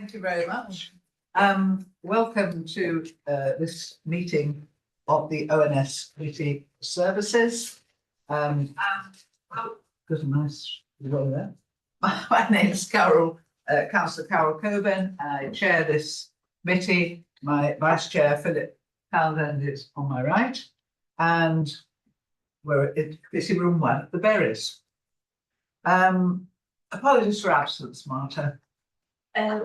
Thank you very much. Welcome to this meeting of the ONS Committee Services. Good and nice. You got there. My name is Carol, Councillor Carol Coburn. I chair this committee. My vice chair, Philip Howland, is on my right. And we're in committee room 1 at the Berries. Apologies for absence, Marta.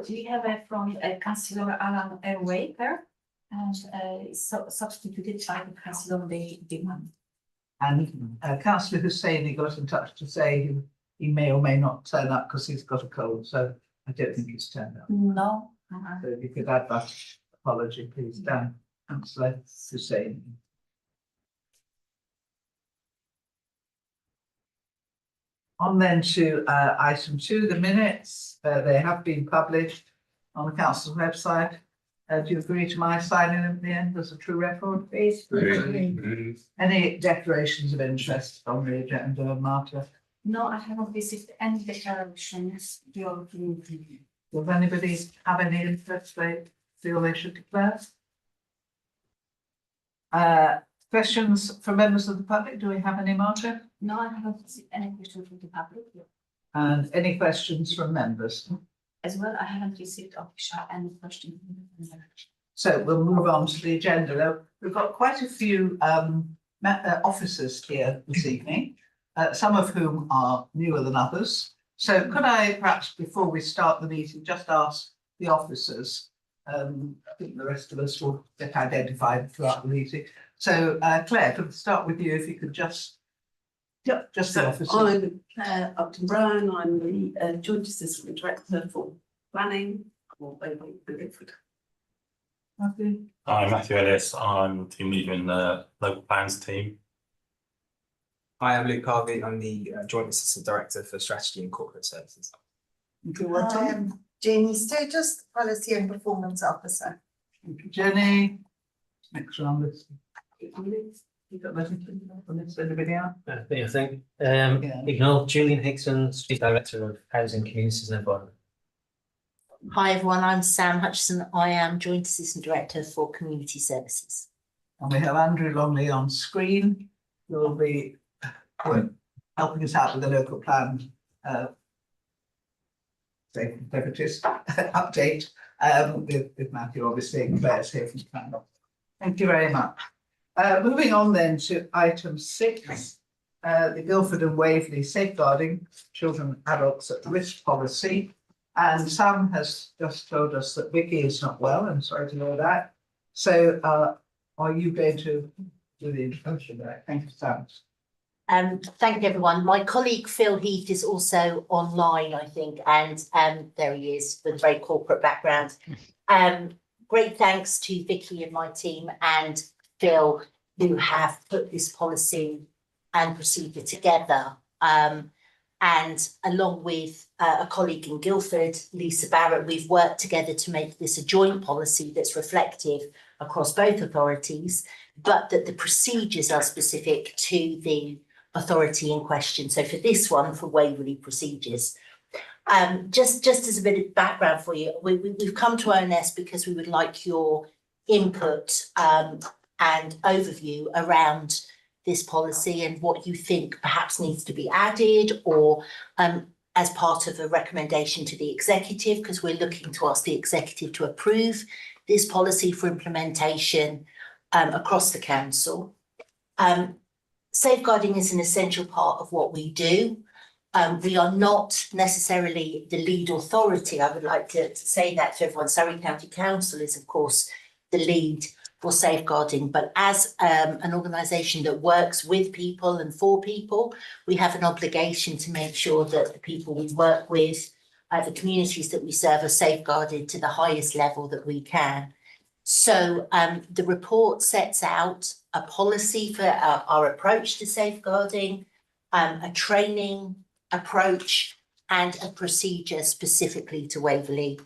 We have from Councillor Alan Waker and substituted by Councillor Deman. And Councillor Hussaini got in touch to say he may or may not turn up because he's got a cold, so I don't think he's turned up. No. So if you could add that apology, please, Dan. Councillor Hussaini. On then to item 2, the minutes. They have been published on the council's website. Do you agree to my signing at the end as a true record, please? Any declarations of interest on the agenda, Marta? No, I haven't received any declarations. Does anybody have any interest they feel they should declare? Questions from members of the public? Do we have any, Marta? No, I haven't received any questions from the public. And any questions from members? As well, I haven't received official any questions. So we'll move on to the agenda. Now, we've got quite a few officers here this evening, some of whom are newer than others. So could I perhaps, before we start the meeting, just ask the officers, I think the rest of us will get identified throughout the meeting. So Claire, could we start with you if you could just the officer. I'm Claire Upton Brown. I'm the Joint Assistant Director for Planning for Waverley and Guildford. Matthew. I'm Matthew Ellis. I'm team leader in the local plans team. Hi, I'm Luke Harvey. I'm the Joint Assistant Director for Strategy and Corporate Services. I am Jenny Sturgis, Policy and Performance Officer. Thank you, Jenny. Next round this. You got anything on this? Anybody else? I think. Ignore Julian Hickson, Street Director of Housing, Communities and Environment. Hi everyone, I'm Sam Hutchison. I am Joint Assistant Director for Community Services. And we have Andrew Longley on screen, who will be helping us out with the local plan update with Matthew, obviously, and Claire's here from the plan. Thank you very much. Moving on then to item 6, the Guildford and Waverley Safeguarding Children and Adults at Risk Policy. And Sam has just told us that Vicky is not well. I'm sorry to know that. So are you going to do the introduction there? Thank you, Sam. Thank you everyone. My colleague Phil Heath is also online, I think, and there he is with a very corporate background. Great thanks to Vicky and my team and Phil, who have put this policy and procedure together. And along with a colleague in Guildford, Lisa Barrett, we've worked together to make this a joint policy that's reflective across both authorities, but that the procedures are specific to the authority in question. So for this one, for Waverley procedures. Just as a bit of background for you, we've come to ONS because we would like your input and overview around this policy and what you think perhaps needs to be added or as part of a recommendation to the executive, because we're looking to ask the executive to approve this policy for implementation across the council. Safeguarding is an essential part of what we do. We are not necessarily the lead authority. I would like to say that to everyone. Surrey County Council is, of course, the lead for safeguarding, but as an organisation that works with people and for people, we have an obligation to make sure that the people we work with, the communities that we serve, are safeguarded to the highest level that we can. So the report sets out a policy for our approach to safeguarding, a training approach and a procedure specifically to Waverley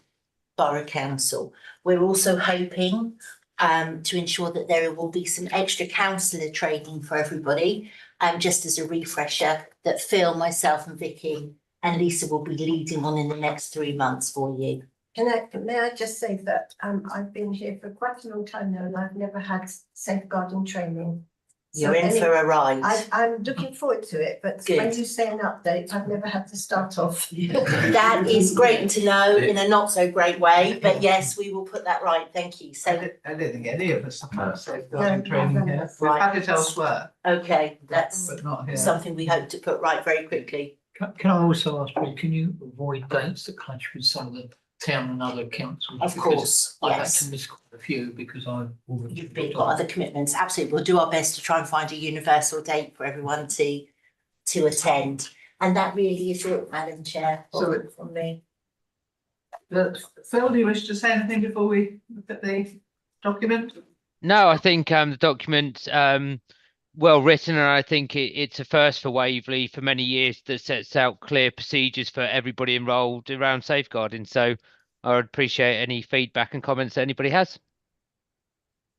Borough Council. We're also hoping to ensure that there will be some extra councillor training for everybody, just as a refresher that Phil, myself and Vicky and Lisa will be leading on in the next 3 months for you. May I just say that I've been here for quite a long time now and I've never had safeguarding training. So You're in for a ride. I'm looking forward to it, but when Good. you say an update, I've never had to start off. That is great to know in a not so great way, but yes, we will put that right. Thank you. I So, don't think any of us have had No, safeguarding no, training no, here. no. We've had it elsewhere, okay, that's but not here. something we hope to put right very quickly. Can I also ask you, can you avoid dates that clash with some of the town and other councils? Of Because course, I've had yes. to miss quite a few because I've already. You've got other commitments. Absolutely. We'll do our best to try and find a universal date for everyone to attend. And that really is it, Madam Chair, So from me. Phil, do you wish to say anything before we look at the document? No, I think the document well written, and I think it's a first for Waverley for many years that sets out clear procedures for everybody involved around safeguarding. So I would appreciate any feedback and comments that anybody has.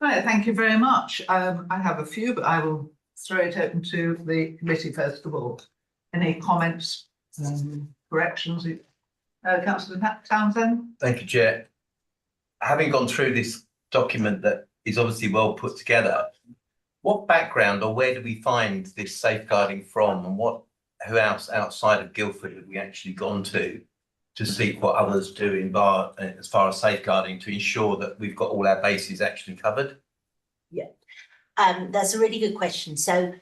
Right, thank you very much. I have a few, but I will throw it open to the committee first of all. Any comments, corrections? Councillor Townsend? Thank you, Chair. Having gone through this document that is obviously well put together, what background or where do we find this safeguarding from, and who else outside of Guildford have we actually gone to seek what others do as far as safeguarding to ensure that we've got all our bases actually covered? Yeah, that's a really good question. So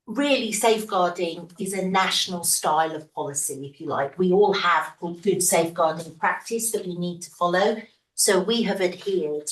really safeguarding is a national style of policy, if you like. We all have good safeguarding practice that we need to follow. So we have adhered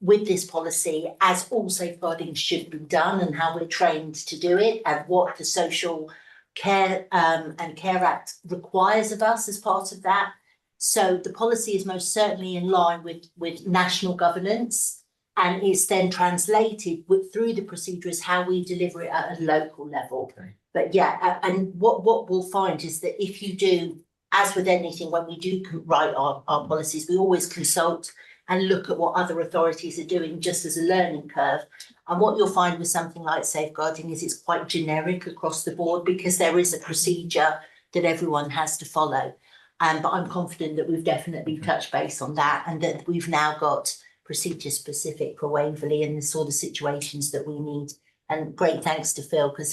with this policy as all safeguarding should be done and how we're trained to do it and what the Social Care and Care Act requires of us as part of that. So the policy is most certainly in line with national governance, and it's then translated through the procedure as how we deliver it at a local level. Okay. But yeah, and what we'll find is that if you do, as with anything, when we do write our policies, we always consult and look at what other authorities are doing just as a learning curve. And what you'll find with something like safeguarding is it's quite generic across the board because there is a procedure that everyone has to follow. But I'm confident that we've definitely touched base on that and that we've now got procedures specific for Waverley and the sort of situations that we need. And great thanks to Phil because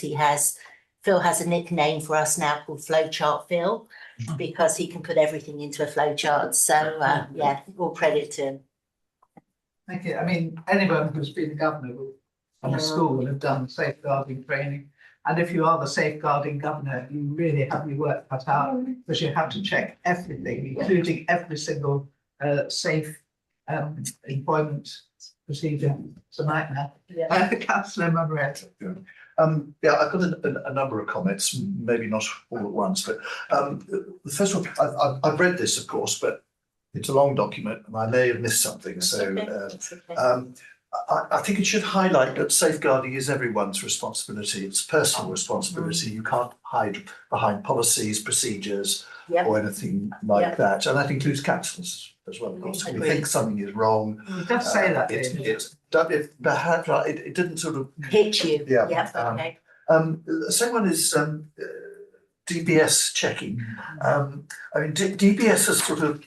Phil has a nickname for us now called Flowchart Phil because he can put everything into a flowchart. So yeah, all credit to him. Thank you. I mean, anyone who's been a governor of a school will have done safeguarding training. And if you are the safeguarding governor, you really have your work cut out because you have to check everything, including every single safe employment procedure. It's a nightmare. Yeah. Councillor Munro. Yeah, I've got a number of comments, maybe not all at once, but the first one, I've read this, of course, but it's a long document and I may have missed something. So I think it should highlight that safeguarding is everyone's responsibility. It's personal responsibility. You can't hide behind policies, procedures, or anything like that. And that includes councils as well, of course. If we think something is wrong, It does say that. it didn't sort of Hit you. Yeah. Okay. The second one is DBS checking. I mean, DBS has sort of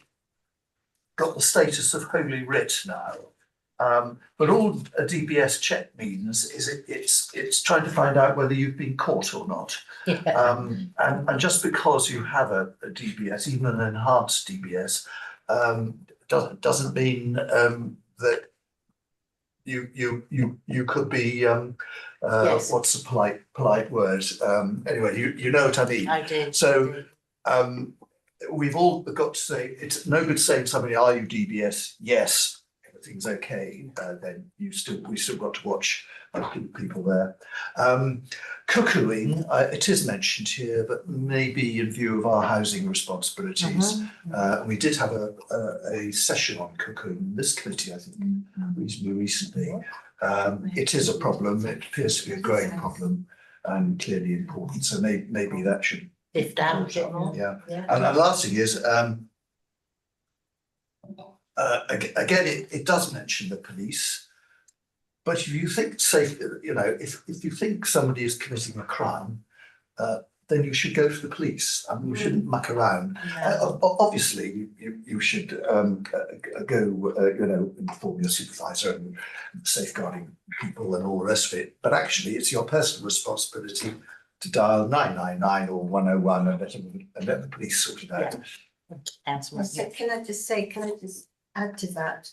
got the status of Holy Writ now. But all a DBS check means is it's trying to find out whether you've been caught or not. And just because you have a DBS, even an enhanced DBS, doesn't mean that you could be what's the polite word? Anyway, you know what I mean. I do. So we've all got to say it's no good saying to somebody, are you DBS? Yes. Everything's okay, then we've still got to watch people there. Cuckooing, it is mentioned here, but maybe in view of our housing responsibilities. We did have a session on cuckooing in this committee, I think, reasonably recently. It is a problem. It appears to be a growing problem and clearly important. So maybe that should Lift down a bit more. Yeah. And the last thing is. Again, it does mention the police, but if you think if you think somebody is committing a crime, then you should go to the police. I mean, you shouldn't muck around. Obviously, you should go, inform your supervisor and safeguarding people and all the rest of it. But actually, it's your personal responsibility to dial 999 or 101 and let the police sort it out. So can I just add to that?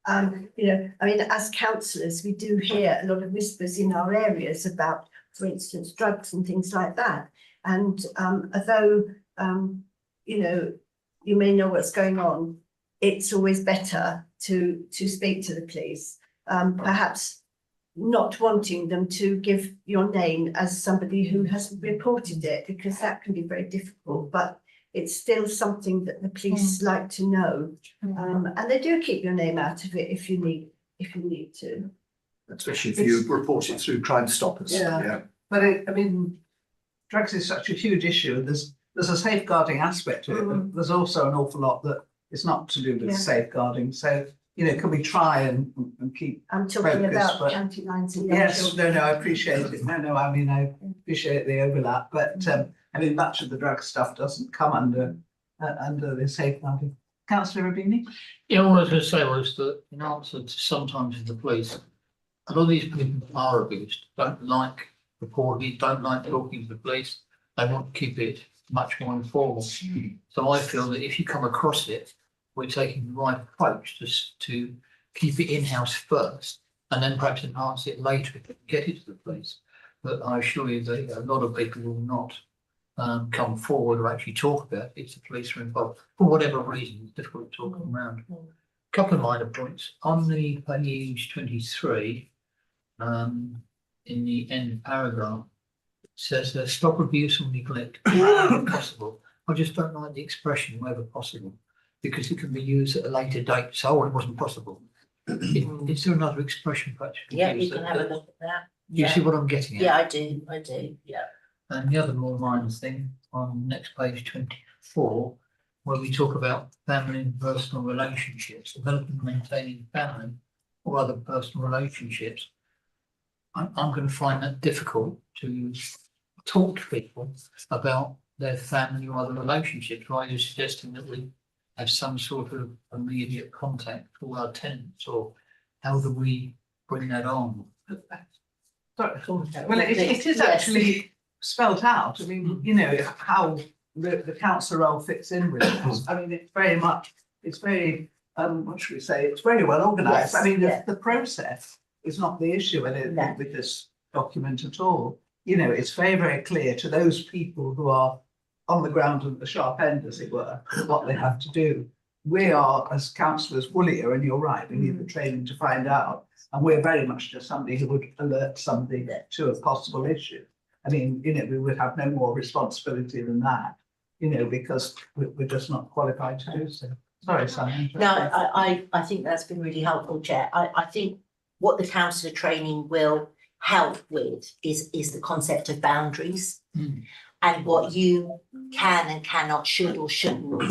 As councillors, we do hear a lot of whispers in our areas about, for instance, drugs and things like that. And although, you may know what's going on, it's always better to speak to the police. Perhaps not wanting them to give your name as somebody who has reported it, because that can be very difficult, but it's still something that the police like to know. And they do keep your name out of it if you need to. Especially if you report it through Crime Stoppers. Yeah. But drugs is such a huge issue. There's a safeguarding aspect to it, but there's also an awful lot that is not to do with safeguarding. So, can we try and keep I'm talking focus, about but- county lines and young Yes, children. no, I appreciate it. No, I appreciate the overlap, but much of the drug stuff doesn't come under the safeguarding. Councillor Rabini? Yeah, all I was going to say was that in answer to sometimes in the police, a lot of these people are abused, don't like reporting it, don't like talking to the police. They want to keep it much more informal. So I feel that if you come across it, we're taking the right approach to keep it in-house first and then perhaps enhance it later if we get it to the police. But I assure you that a lot of people will not come forward or actually talk about it if the police are involved. For whatever reason, it's difficult to talk them around. A couple of minor points. On the page 23, in the end paragraph, it says stop abuse or neglect wherever possible. I just don't like the expression wherever possible, because it can be used at a later date. So it wasn't possible. Is there another expression perhaps? Yeah, you can have a look at that. Do you see what I'm getting at? Yeah, I do, yeah. And the other more minor thing on next page 24, where we talk about family and personal relationships, developing and maintaining family or other personal relationships. I'm going to find that difficult to talk to people about their family or other relationships. Why are you suggesting that we have some sort of immediate contact with our tenants, or how do we bring that on? Sorry, well, it is actually spelt out. I mean, how the council role fits in with this. I mean, it's very, what should we say? It's very well organised. Yes, I mean, yeah. the process is not the issue with this document at all. It's very, very clear to those people who are on the ground at the sharp end, as it were, what they have to do. We are, as councillors, woollier, and you're right, we need the training to find out. And we're very much just somebody who would alert somebody to a possible issue. I mean, we would have no more responsibility than that, because we're just not qualified to do so. Sorry, Simon. No, I think that's been really helpful, Chair. I think what the councillor training will help with is the concept of boundaries and what you can and cannot, should or shouldn't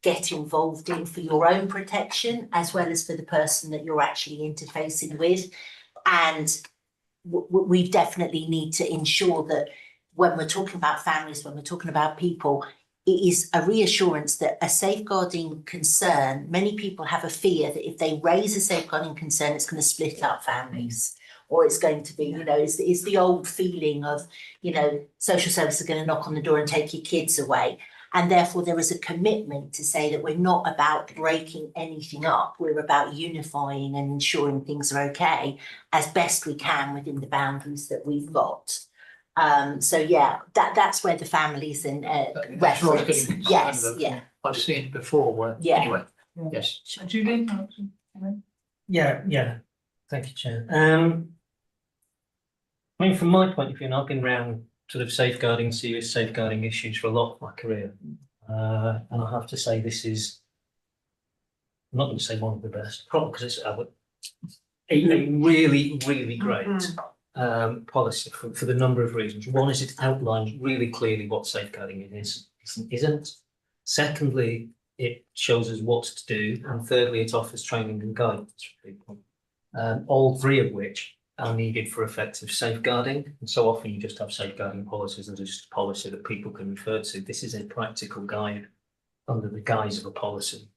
get involved in for your own protection, as well as for the person that you're actually interfacing with. And we definitely need to ensure that when we're talking about families, when we're talking about people, it is a reassurance that a safeguarding concern, many people have a fear that if they raise a safeguarding concern, it's going to split up families. Or it's going to be, it's the old feeling of, social services are going to knock on the door and take your kids away. And therefore, there is a commitment to say that we're not about breaking anything up. We're about unifying and ensuring things are okay as best we can within the boundaries that we've got. So yeah, that's where the families and That's what I was reference. getting concerned Yes, about. yeah. I've seen it before. Where, Yeah. Anyway, yes. Julie? Yeah. Thank you, Chair. I mean, from my point of view, and I've been around sort of serious safeguarding issues for a lot of my career. And I have to say, this is, I'm not going to say one of the best, probably because it's a really, really great policy for the number of reasons. One is it outlines really clearly what safeguarding is and isn't. Secondly, it shows us what to do. And thirdly, it offers training and guidance for people. All three of which are needed for effective safeguarding. And so often you just have safeguarding policies and just a policy that people can refer to. This is a practical guide under the guise of a policy.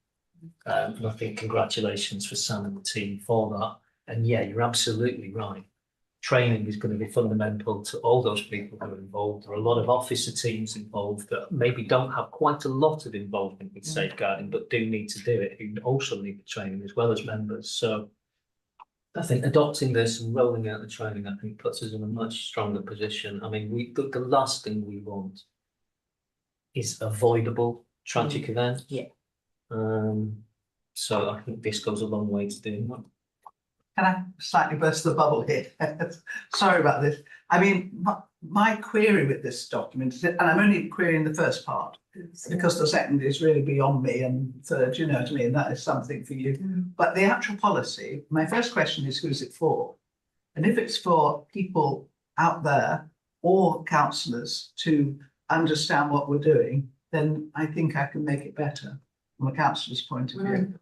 And I think congratulations for Sam and the team for that. And yeah, you're absolutely right. Training is going to be fundamental to all those people who are involved. There are a lot of officer teams involved that maybe don't have quite a lot of involvement with safeguarding, but do need to do it, who also need the training as well as members. So I think adopting this and rolling out the training, I think, puts us in a much stronger position. I mean, the last thing we want is avoidable tragic events. Yeah. So I think this goes a long way to doing that. Can I slightly burst the bubble here? Sorry about this. I mean, my query with this document is, and I'm only querying the first part, because the second is really beyond me, and third, you know what I mean, that is something for you. But the actual policy, my first question is, who's it for? And if it's for people out there or councillors to understand what we're doing, then I think I can make it better from a councillor's point of view.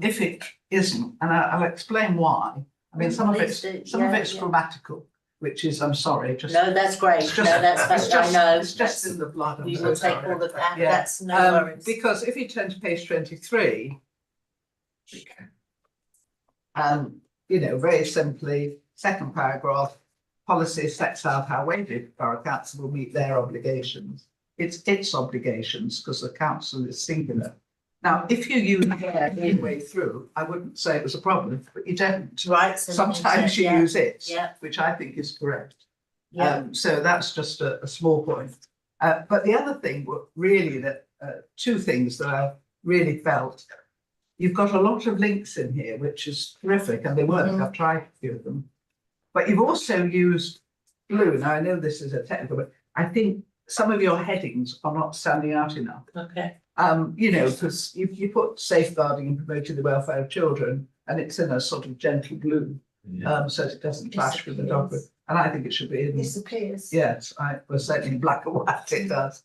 If it isn't, and I'll explain why. I mean, some of it's grammatical, which is, I'm sorry, just. No, that's great. It's No, just- that's, it's I just- know. It's just in the blood. I'm We so will take sorry. all of that. Yeah. That's no worries. Because if you turn to page 23, you know, very simply, second paragraph, policy sets out how Waverley Borough Council will meet their obligations. It's its obligations, because the council is singular. Now, if you use their midway through, I wouldn't say it was a problem, but you don't. Right. so Sometimes you yeah, use it, Yeah, which I think is correct. yeah. So that's just a small point. But the other thing really that, two things that I really felt, you've got a lot of links in here, which is terrific, and they work. I've tried a few of them. But you've also used blue. Now, I know this is a technical, but I think some of your headings are not standing out enough. Okay. You know, because you put safeguarding and promoting the welfare of children, and it's in a sort of gentle blue, so that it doesn't clash with the dog. And I think it should be in. Disappears. Yes, I was certainly in black and white, it does.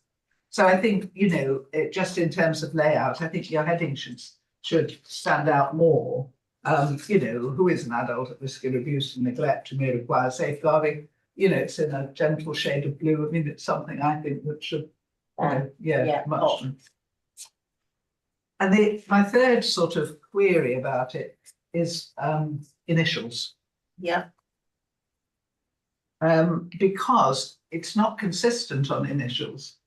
So I think, you know, just in terms of layout, I think your heading should stand out more. You know, who is an adult at risk of abuse and neglect who may require safeguarding? You know, it's in a gentle shade of blue. I mean, it's something I think that should, yeah, much. And my third sort of query about it is initials. Yeah. Because it's not consistent on initials.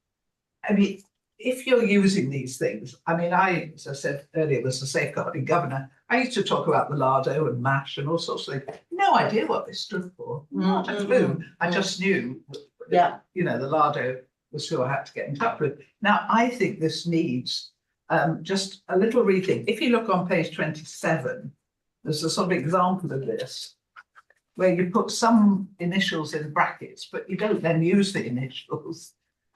I mean, if you're using these things, I mean, as I said earlier, was a safeguarding governor. I used to talk about the Lardo and MASH and all sorts of things. No idea what they stood for. Not a clue. I just knew, Yeah. you know, the Lardo was who I had to get in touch with. Now, I think this needs just a little rethink. If you look on page 27, there's a sort of example of this, where you put some initials in brackets, but you don't then use the initials.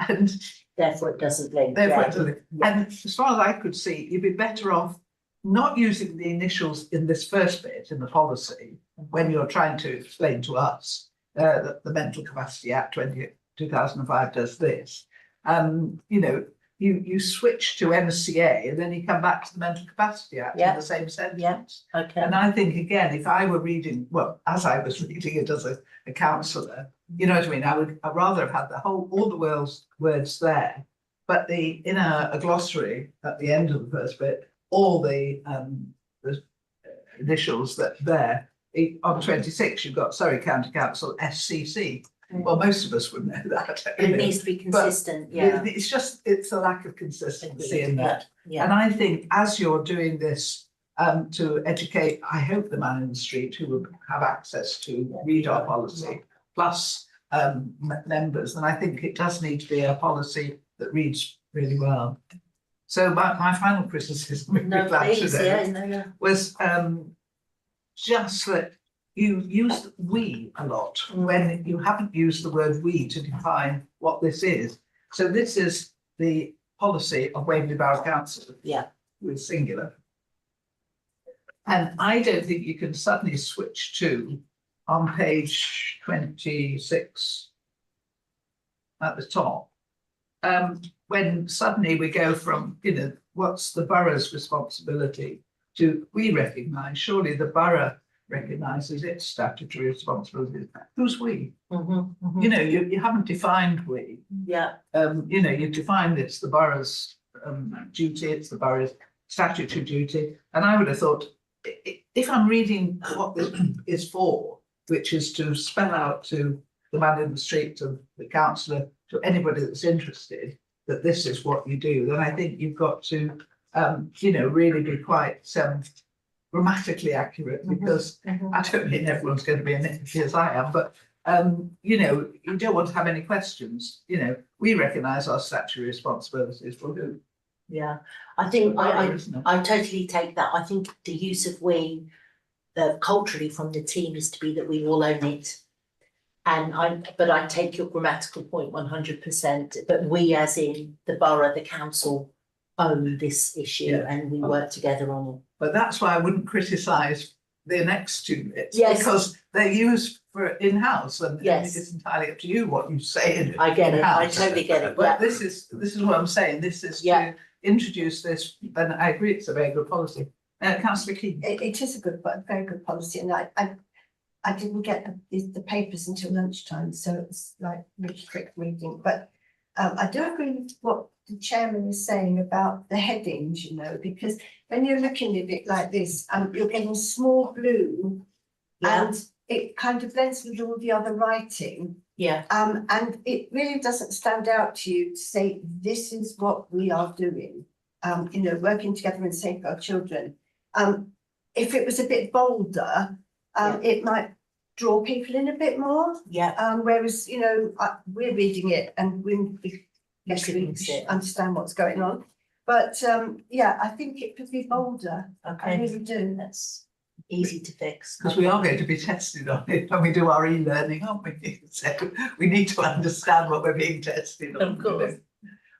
And Therefore it doesn't link. therefore, yeah. it doesn't- and as far as I could see, you'd be better off not using the initials in this first bit in the policy when you're trying to explain to us that the Mental Capacity Act 2005 does this. You know, you switch to MCA and then you come back to the Mental Capacity Act in the same sentence. Okay. And I think, again, if I were reading, well, as I was reading it as a counsellor, you know what I mean? I'd rather have had all the words there, but in a glossary at the end of the first bit, all the initials that there. On 26, you've got Surrey County Council, SCC. Well, most of us would know that. It needs to be consistent, yeah. It's a lack of consistency in that. Yeah. And I think as you're doing this to educate, I hope the man in the street who will have access to read our policy, plus members, and I think it does need to be a policy that reads really well. So my final criticism, if you're glad to know, was just that you use we a lot when you haven't used the word we to define what this is. So this is the policy of Waverley Borough Council. Yeah. With singular. And I don't think you can suddenly switch to on page 26 at the top. When suddenly we go from, you know, what's the borough's responsibility to we recognise surely the borough recognises its statutory responsibilities. Who's we? Mhm, mhm. You know, you haven't defined we. Yeah, You know, you've defined it's the borough's duty, it's the borough's statutory duty. And I would have thought, if I'm reading what this is for, which is to spell out to the man in the street, to the councillor, to anybody that's interested, that this is what you do, then I think you've got to, you know, really be quite grammatically accurate, because I don't mean everyone's going to be nitpicky as I am, but you know, you don't want to have any questions. You know, we recognise our statutory responsibilities for who. yeah. I think Isn't it? I totally take that. I think the use of we culturally from the team is to be that we all own it. And but I take your grammatical point 100%, but we as in the borough, the council own this issue Yeah. and we work together on it. But that's why I wouldn't criticise the next two bits. Yes. Because they're used for in-house, and Yes. it's entirely up to you what you say in I get it, I in-house. totally get it, But yeah. this is what I'm saying, this is Yeah. to introduce this, and I agree it's a very good policy. Councillor Keane. It is a good, but very good policy, and I didn't get the papers until lunchtime, so it's like really quick reading, but I do agree with what the chairman was saying about the headings, you know, because when you're looking at it like this, you're getting small blue Yeah, and it kind of blends with all the other writing. yeah, And it really doesn't stand out to you to say, this is what we are doing, you know, working together and safeguard children. If it was a bit bolder, it might draw people in a bit more. yeah. Whereas, you know, we're reading it and yes, we can see it. understand what's going on. But yeah, I think it could be bolder. I Okay, really do. that's easy to fix. Because we are going to be tested on it when we do our e-learning, aren't we? So we need to understand what we're being tested on. Of course.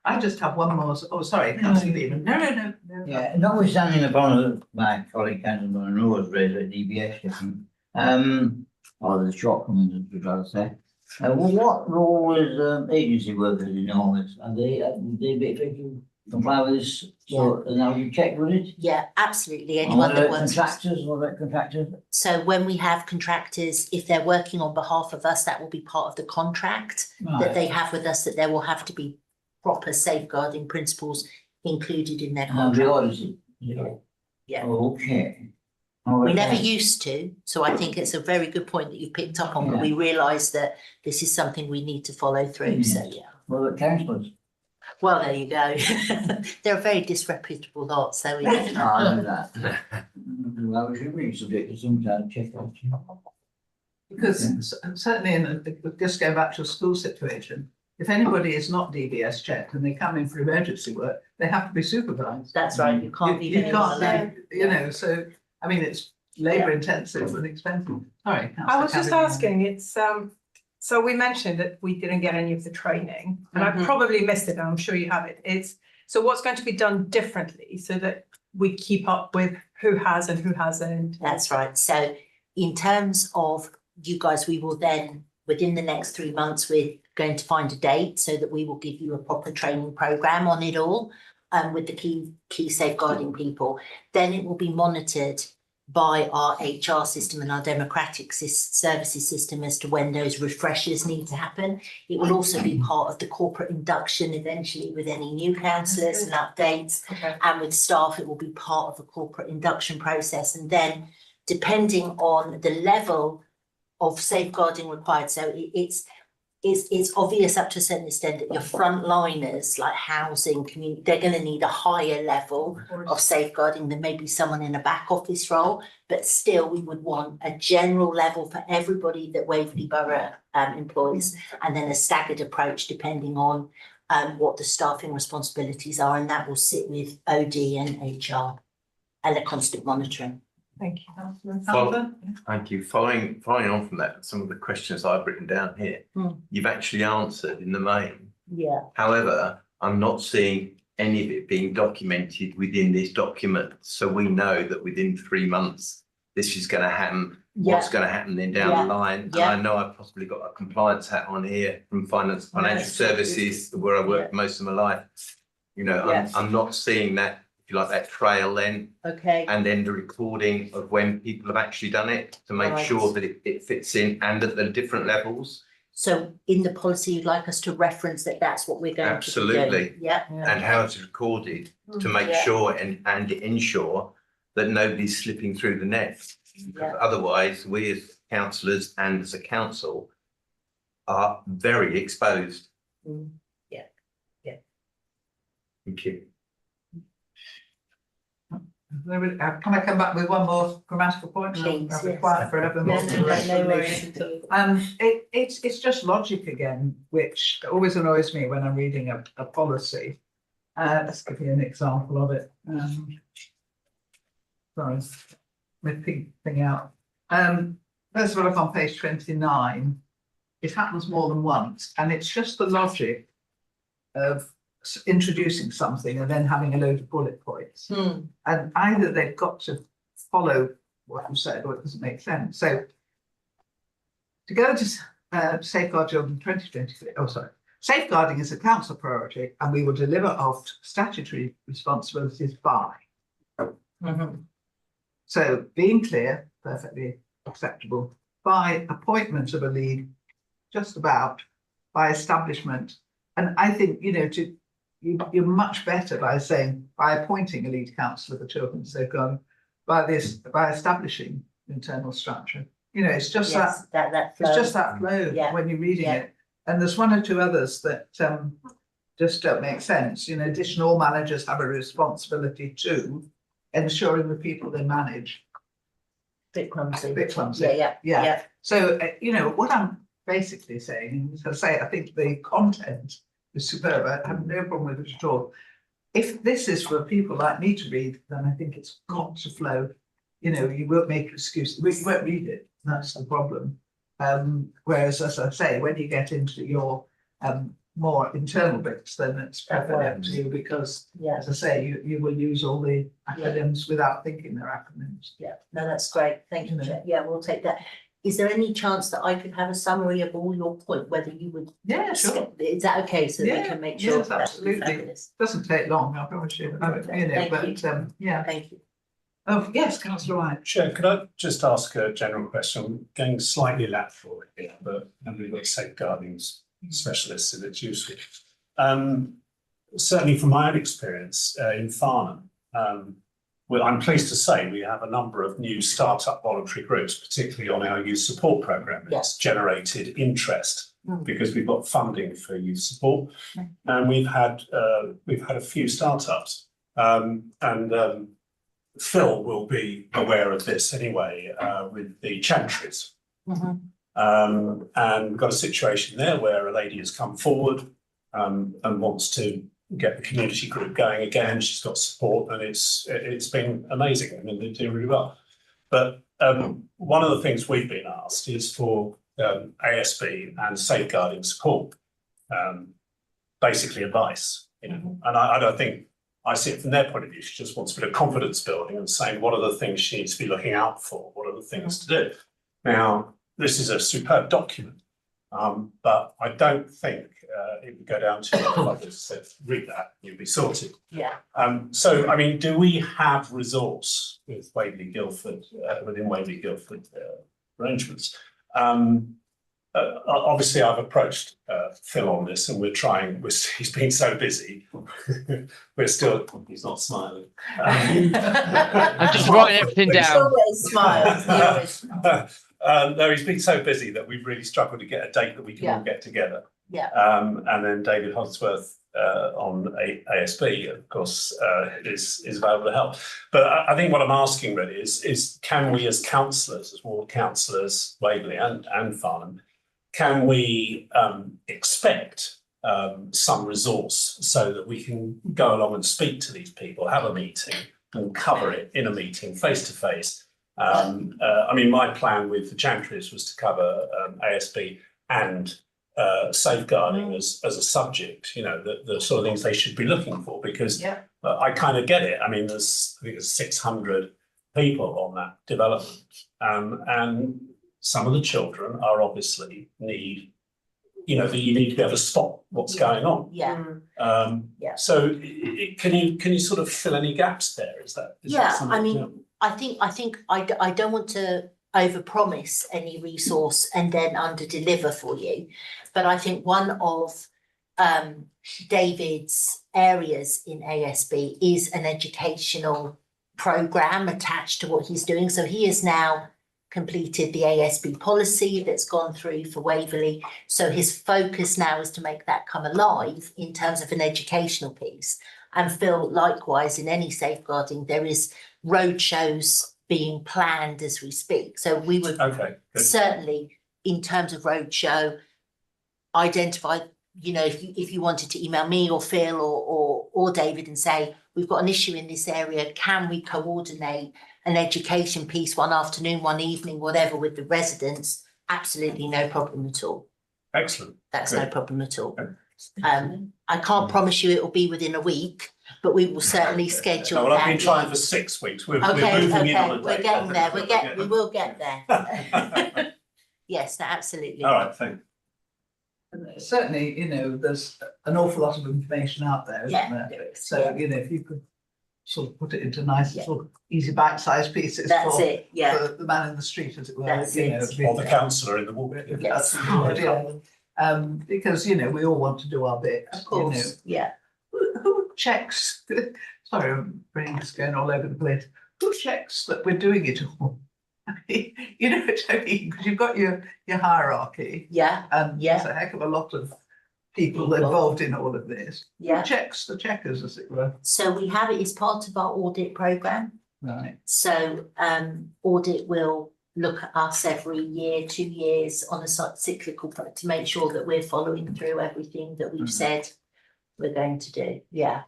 I just have one more, oh, sorry, Councillor Beaman. No. Yeah, notwithstanding upon my colleague Councillor Monroe has raised a DBS checking, or the shortcomings, as we'd rather say. Well, what role is agency workers in all this? Are they be expected to comply with this? So now you check with it? Yeah, absolutely. And Anyone what that about wants. contractors? What about contractors? So when we have contractors, if they're working on behalf of us, that will be part of the contract that they have with us, that there will have to be proper safeguarding principles included in their And the contract. audit? Yeah. Okay. We never used to, so I think it's a very good point that you've picked up on, but we realise that this is something we need to follow through, so yeah. What about councillors? Well, there you go. They're a very disreputable lot, so we. I know that. Well, we should be subject to some kind of check out. Because certainly, just going back to a school situation, if anybody is not DBS checked and they come in for emergency work, they have to be supervised. That's right, you can't leave You anyone can't, alone. you know, so, I mean, it's labour intensive and expensive. Sorry. I was just Councillor asking, it's, so we mentioned that we didn't get any of the training, and I Mhm. probably missed it, and I'm sure you have it. So what's going to be done differently so that we keep up with who has and who hasn't? That's right. So in terms of you guys, we will then, within the next 3 months, we're going to find a date so that we will give you a proper training programme on it all, with the key safeguarding people. Then it will be monitored by our HR system and our democratic services system as to when those refreshers need to happen. It will also be part of the corporate induction eventually with any new councillors and updates. Okay. And with staff, it will be part of the corporate induction process. And then depending on the level of safeguarding required, so it's obvious up to a certain extent that your frontliners like housing, community, they're going to need a higher level of safeguarding than maybe someone in a back office role, but still we would want a general level for everybody that Waverley Borough employs, and then a staggered approach depending on what the staffing responsibilities are, and that will sit with OD and HR and a constant monitoring. Thank you, Councillor. Follow- Thank you. Following on from that, some of the questions I've written down here, you've actually answered in the main. Yeah. However, I'm not seeing any of it being documented within this document. So we know that within 3 months, this is going to happen. What's going to happen then down the line? And I know I've possibly got a compliance hat on here from financial services, where I worked most of my life. You know, I'm not seeing that if you like, that trail then, Okay, and then the recording of when people have actually done it to make Right. sure that it fits in and at the different levels. so in the policy, you'd like us to reference that that's what we're going to be doing? Absolutely. Yeah, And how it's recorded to make Yeah. sure and ensure that nobody's slipping through the net. yeah, Otherwise, we as councillors and as a council are very exposed. Mm, yeah, yeah. Thank you. Can I come back with one more grammatical point? Please, I'll be yes. quiet forever. No, no worries. It's just logic again, which always annoys me when I'm reading a policy. Let's give you an example of it. Sorry, my thing out. First of all, look on page 29. It happens more than once, and it's just the logic of introducing something and then having a load of bullet points. And either they've got to follow what you said, or it doesn't make sense. So to go to Safeguard Children 2023, safeguarding is a council priority, and we will deliver off statutory responsibilities by. So being clear, perfectly acceptable, by appointment of a lead, just about, by establishment. And I think, you're much better by saying, by appointing a lead counsellor for children's safeguarding, by establishing internal structure. It's just Yes, that it's just that flow Yeah. when you're reading Yeah. it. And there's one or two others that just don't make sense. Additional managers have a responsibility to ensuring the people they manage. Bit clumsy. Bit clumsy. Yeah. So, what I'm basically saying, as I say, I think the content is superb. I have no problem with it at all. If this is for people like me to read, then I think it's got to flow. You won't make excuses. You won't read it. That's the problem. Whereas, as I say, when you get into your more internal bits, then it's perfectly up to you because, Yeah. as I say, you will use all the acronyms without thinking they're acronyms. Yeah, no, that's great. Thank you, Mhm. Chair. Yeah, we'll take that. Is there any chance that I could have a summary of all your point, whether you would? Yeah, sure. Is that okay? So that we Yeah, can make sure. yes, that would be absolutely. fabulous. Doesn't take long, I promise you. Thank you. Yeah. Thank you. Oh, yes, Councillor White. Chair, could I just ask a general question, going slightly lateral here, but and we've got safeguarding specialists and it's useful. Certainly from my own experience in Farnham, well, I'm pleased to say we have a number of new startup voluntary groups, particularly on our youth support programme. It's generated interest because we've got funding for youth support, and we've had a few startups, and Phil will be aware of this anyway with the Chantries. And we've got a situation there where a lady has come forward and wants to get the community group going again. She's got support and it's been amazing. I mean, they do really well. But one of the things we've been asked is for ASB and safeguarding support, basically advice, And I don't think I see it from their point of view. She just wants a bit of confidence building and saying what are the things she needs to be looking out for, what are the things to do. Now, this is a superb document, but I don't think it would go down to, like I said, read that, you'll be sorted. Yeah. So, I mean, do we have resource with Waverley Guildford, within Waverley Guildford arrangements? Obviously, I've approached Phil on this, and we're trying. He's been so busy. He's not smiling. I'm just writing everything down. Always smiles. He always smiles. No, he's been so busy that we've really struggled to get a date that we can all get together. Yeah. And then David Hodsworth on ASB, of course, is available to help. But I think what I'm asking really is can we as councillors, as ward councillors, Waverley and Farnham, can we expect some resource so that we can go along and speak to these people, have a meeting and cover it in a meeting face to face? I mean, my plan with the Chantries was to cover ASB and safeguarding as a subject, the sort of things they should be looking for, because I kind of get it. I mean, I think there's 600 people on that development, and some of the children are obviously need you know, that you need to be able to spot what's going on. Yeah, Yeah. So can you sort of fill any gaps there? Is that yeah, something- I mean, I think I don't want to overpromise any resource and then underdeliver for you. But I think one of David's areas in ASB is an educational program attached to what he's doing. So he has now completed the ASB policy that's gone through for Waverley. So his focus now is to make that come alive in terms of an educational piece. And Phil, likewise, in any safeguarding, there is road shows being planned as we speak. So we would Okay, good. certainly, in terms of road show, identify, you know, if you wanted to email me or Phil or David and say, we've got an issue in this area, can we coordinate an education piece one afternoon, one evening, whatever, with the residents? Absolutely no problem at all. Excellent. That's Good. no problem at all. I can't promise you it will be within a week, but we will certainly schedule Well, I've been that. trying for 6 weeks. We're Okay, moving in on okay, a we're date. getting there, we will get there. Yes, no, absolutely. All right, thank you. And certainly, you know, there's an awful lot of information out there, isn't Yeah, there? there is, So, yeah. you know, if you could sort of put it into nice, Yeah. sort of easy bite-sized pieces That's for, it, yeah. for the man in the street, as it were. That's you it. know, Or the councillor in the ward. if Yes. that's the idea. Because, you know, we all want to do our bit. Of course, yeah. Who checks, sorry, I'm bringing this going all over the place. Who checks that we're doing it all? I mean, you know, it's only because you've got your hierarchy Yeah, and Yeah. there's a heck of a lot of people involved in all of this. yeah. Who checks the checkers, as it were? So we have it as part of our audit programme. Right. So audit will look at us every year, 2 years on a cyclical to make sure that we're following through everything that we've said we're going to do. Yeah.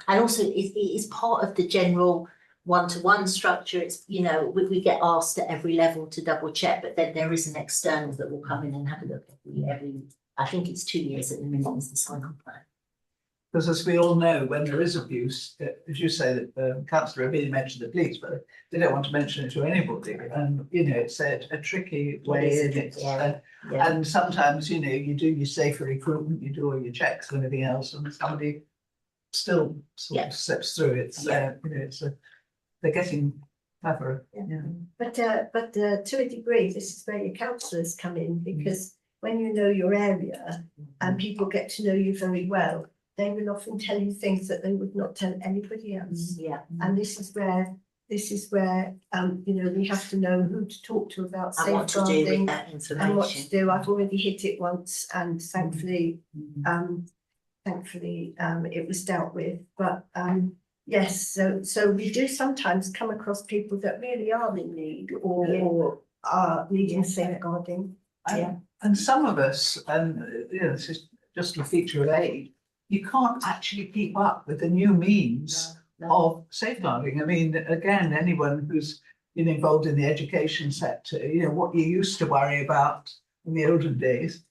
And also it is part of the general one-to-one structure. It's, you know, we get asked at every level to double check, but then there is an external that will come in and have a look every I think it's 2 years at the minute is the cycle plan. Because as we all know, when there is abuse, as you say, that councillor Rabini mentioned the police, but they don't want to mention it to anybody. And, you know, it's a tricky way in it. And sometimes, you know, you do your safer recruitment, you do all your checks and everything else, and somebody still sort of slips through. It's, you know, it's they're getting cleverer. Yeah. But to a degree, this is where your councillors come in, because when you know your area and people get to know you very well, they will often tell you things that they would not tell anybody else. Yeah. And this is where you know, we have to know who to talk to about And what to do with safeguarding that and what to information. do. I've already hit it once, and thankfully it was dealt with. But yes, so we do sometimes come across people that really are in need or are needing safeguarding. And some of us, and you know, this is just a feature of age, you can't actually keep up with the new means of safeguarding. I mean, again, anyone who's been involved in the education sector, you know, what you used to worry about in the olden days,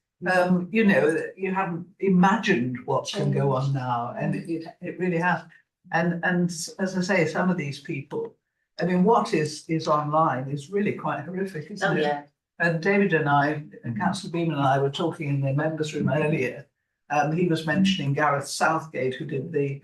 you know, you haven't imagined what can go on now, and it really has. And as I say, some of these people, I mean, what is online is really quite horrific, isn't it? Yeah. And David and I, and Councillor Beaman and I were talking in the members' room earlier. He was mentioning Gareth Southgate, who did the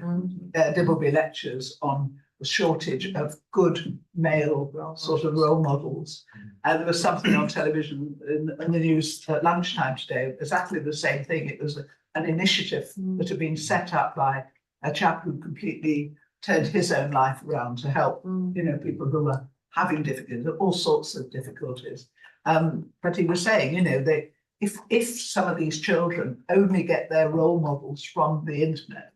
Dibbleby lectures on the shortage of good male sort of role models. And there was something on television in the news at lunchtime today, exactly the same thing. It was an initiative that had been set up by a chap who completely turned his own life around to help, you know, people who were having difficulties, all sorts of difficulties. But he was saying, you know, if some of these children only get their role models from the internet,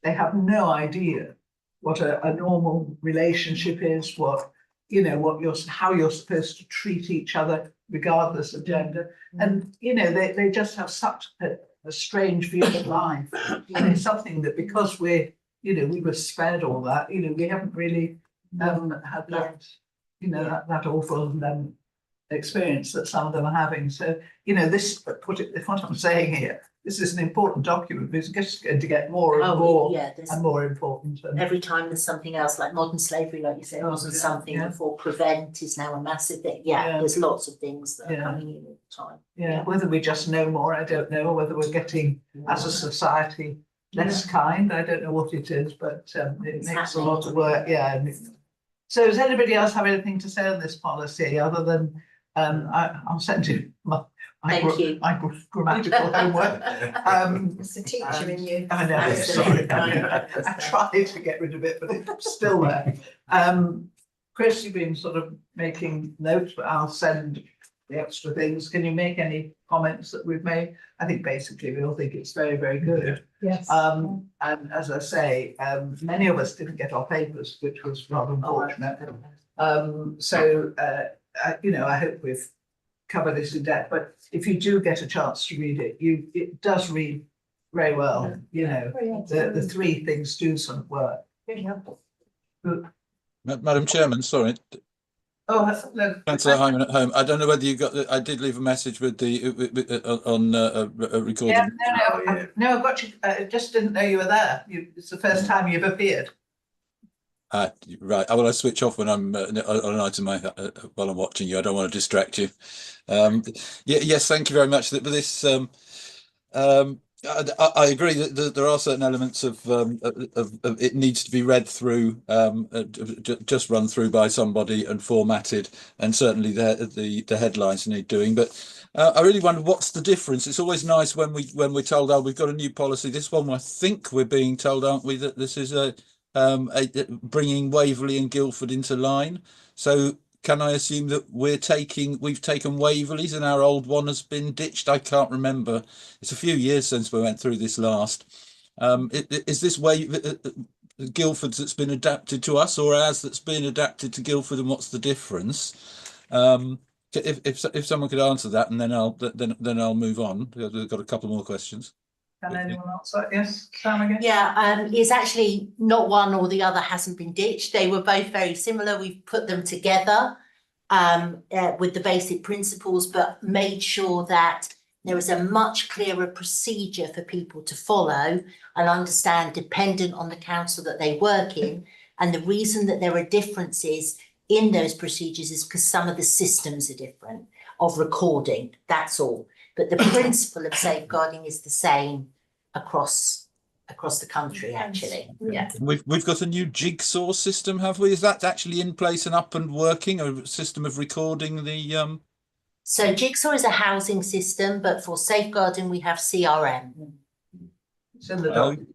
they have no idea what a normal relationship is, what, you know, how you're supposed to treat each other regardless of gender. And, you know, they just have such a strange view of life. And it's something that because we were spared all that, you know, we haven't really had that, you know, that awful experience that some of them are having. So, you know, what I'm saying here this is an important document, but it's just going to get more and Oh, more yeah, there's and more important. And every time there's something else, like modern slavery, like you said, Oh, wasn't yeah, something yeah. before. Prevent is now a massive thing. Yeah, Yeah. there's lots of things that are Yeah. coming in all the time. yeah, whether we just know more, I don't know. Whether we're getting, as a society, less kind, I don't know what it is, but it It's makes a happening. lot of work. Yeah. So does anybody else have anything to say on this policy other than I'll send you my Thank you. my grammatical homework. It's the teacher in you. I know, Absolutely. sorry. I tried to get rid of it, but it's still there. Chris, you've been sort of making notes, but I'll send the extra things. Can you make any comments that we've made? I think basically we all think it's very, very good. Yes. And as I say, many of us didn't get our papers, which was rather unfortunate. So I hope we've covered this in depth, but if you do get a chance to read it, it does read very well, the three things do some work. Really helpful. Madam Chairman, sorry, Oh, no. Councillor Hyman at home. I don't know whether you got. I did leave a message with the on a recording. Yeah, no, I've got you. I just didn't know you were there. It's the first time you've appeared. Right. Well, I switch off when I'm on an item while I'm watching you. I don't want to distract you. Yes, thank you very much for this. I agree that there are certain elements of it needs to be read through, just run through by somebody and formatted, and certainly the headlines need doing. But I really wonder what's the difference. It's always nice when we're told, oh, we've got a new policy. This one, I think we're being told, aren't we, that this is bringing Waverley and Guildford into line. So can I assume that we've taken Waverley's and our old one has been ditched? I can't remember. It's a few years since we went through this last. Is this Guildford's that's been adapted to us, or ours that's been adapted to Guildford, and what's the difference? If someone could answer that, and then I'll move on. We've got a couple more questions. Can anyone answer? Yes, Sam again? Yeah, it's actually not one or the other hasn't been ditched. They were both very similar. We've put them together with the basic principles, but made sure that there is a much clearer procedure for people to follow and understand, dependent on the council that they work in. And the reason that there are differences in those procedures is because some of the systems are different of recording, that's all. But the principle of safeguarding is the same across the country, actually. Yeah. We've got a new jigsaw system, have we? Is that actually in place and up and working? A system of recording the So Jigsaw is a housing system, but for safeguarding we have CRM. It's in the document.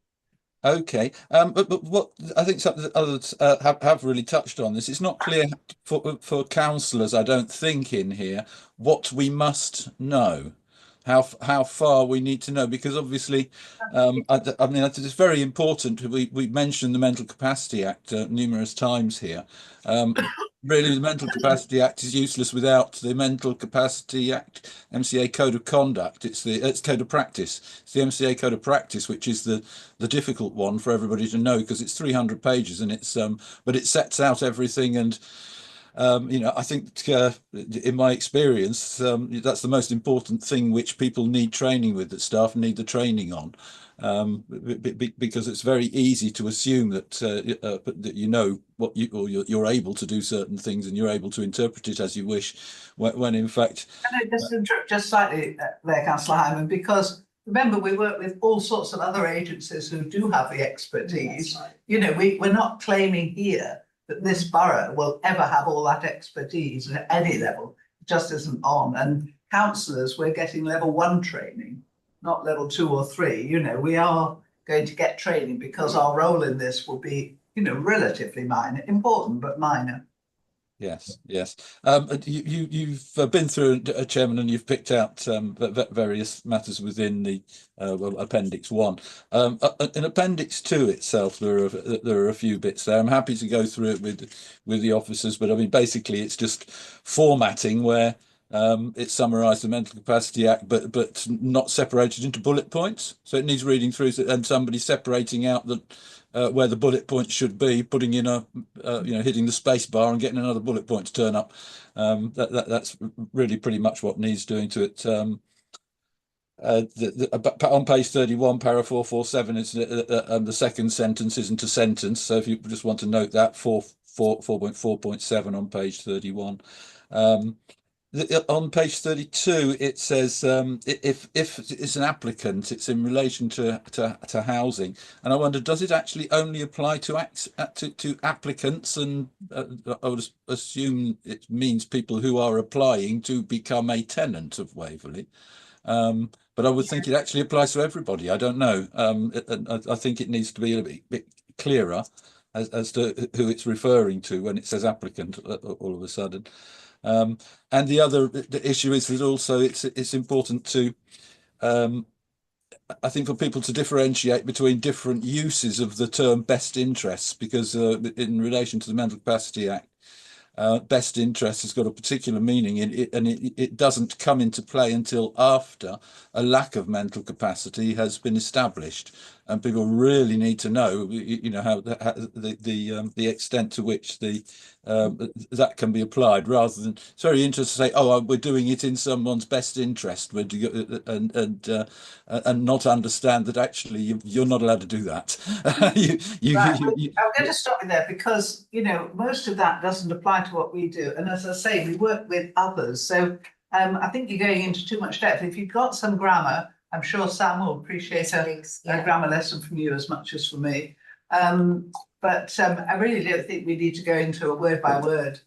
Okay, but what I think some others have really touched on this. It's not clear for councillors, I don't think, in here what we must know, how far we need to know, because obviously, I mean, it's very important. We mentioned the Mental Capacity Act numerous times here. Really, the Mental Capacity Act is useless without the Mental Capacity Act MCA Code of Conduct. It's Code of Practice. It's the MCA Code of Practice, which is the difficult one for everybody to know, because it's 300 pages and it's but it sets out everything. And I think in my experience, that's the most important thing which people need training with, that staff need the training on. Because it's very easy to assume that that you know what you're able to do certain things and you're able to interpret it as you wish, when in fact. Can I just interrupt just slightly there, Councillor Hyman, because remember we work with all sorts of other agencies who do have the expertise. We're not claiming here that this borough will ever have all that expertise at any level. It just isn't on. And councillors, we're getting level 1 training, not level 2 or 3. We are going to get training because our role in this will be, relatively minor, important, but minor. Yes. You've been through, Chairman, and you've picked out various matters within the Appendix 1. In Appendix 2 itself, there are a few bits there. I'm happy to go through it with the officers, but I mean, basically, it's just formatting where it's summarised the Mental Capacity Act, but not separated into bullet points. So it needs reading through, and somebody separating out where the bullet points should be, putting in hitting the space bar and getting another bullet point to turn up. That's really pretty much what needs doing to it. on page 31, para 447, is the second sentence isn't a sentence. So if you just want to note that, 4.4.7 on page 31. On page 32, it says if it's an applicant, it's in relation to housing, and I wonder, does it actually only apply to applicants? And I would assume it means people who are applying to become a tenant of Waverley. But I would think it actually applies to everybody. I don't know. I think it needs to be a bit clearer as to who it's referring to when it says applicant all of a sudden. And the other issue is that also it's important to, I think, for people to differentiate between different uses of the term best interests, because in relation to the Mental Capacity Act, best interest has got a particular meaning in it, and it doesn't come into play until after a lack of mental capacity has been established, and people really need to know, you know, how the extent to which that can be applied, rather than it's very interesting to say, oh, we're doing it in someone's best interest, and not understand that actually you're not allowed to do that. I'm going to stop you there, because you know most of that doesn't apply to what we do, and as I say, we work with others. So I think you're going into too much depth. If you've got some grammar, I'm sure Sam will appreciate a grammar lesson from you as much as for me. But I really don't think we need to go into a word by word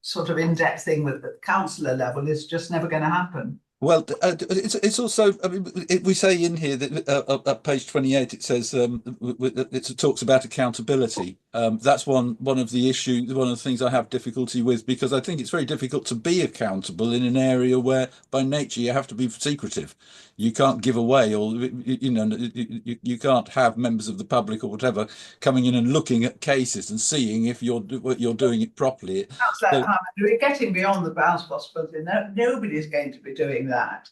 sort of in-depth thing with the councillor level. It's just never going to happen. Well, it's also, I mean, we say in here that at page 28 it says it talks about accountability. That's one of the issues, one of the things I have difficulty with, because I think it's very difficult to be accountable in an area where by nature you have to be secretive. You can't give away, or you can't have members of the public or whatever coming in and looking at cases and seeing if you're doing it properly. We're getting beyond the bounds of possibility. Nobody's going to be doing that.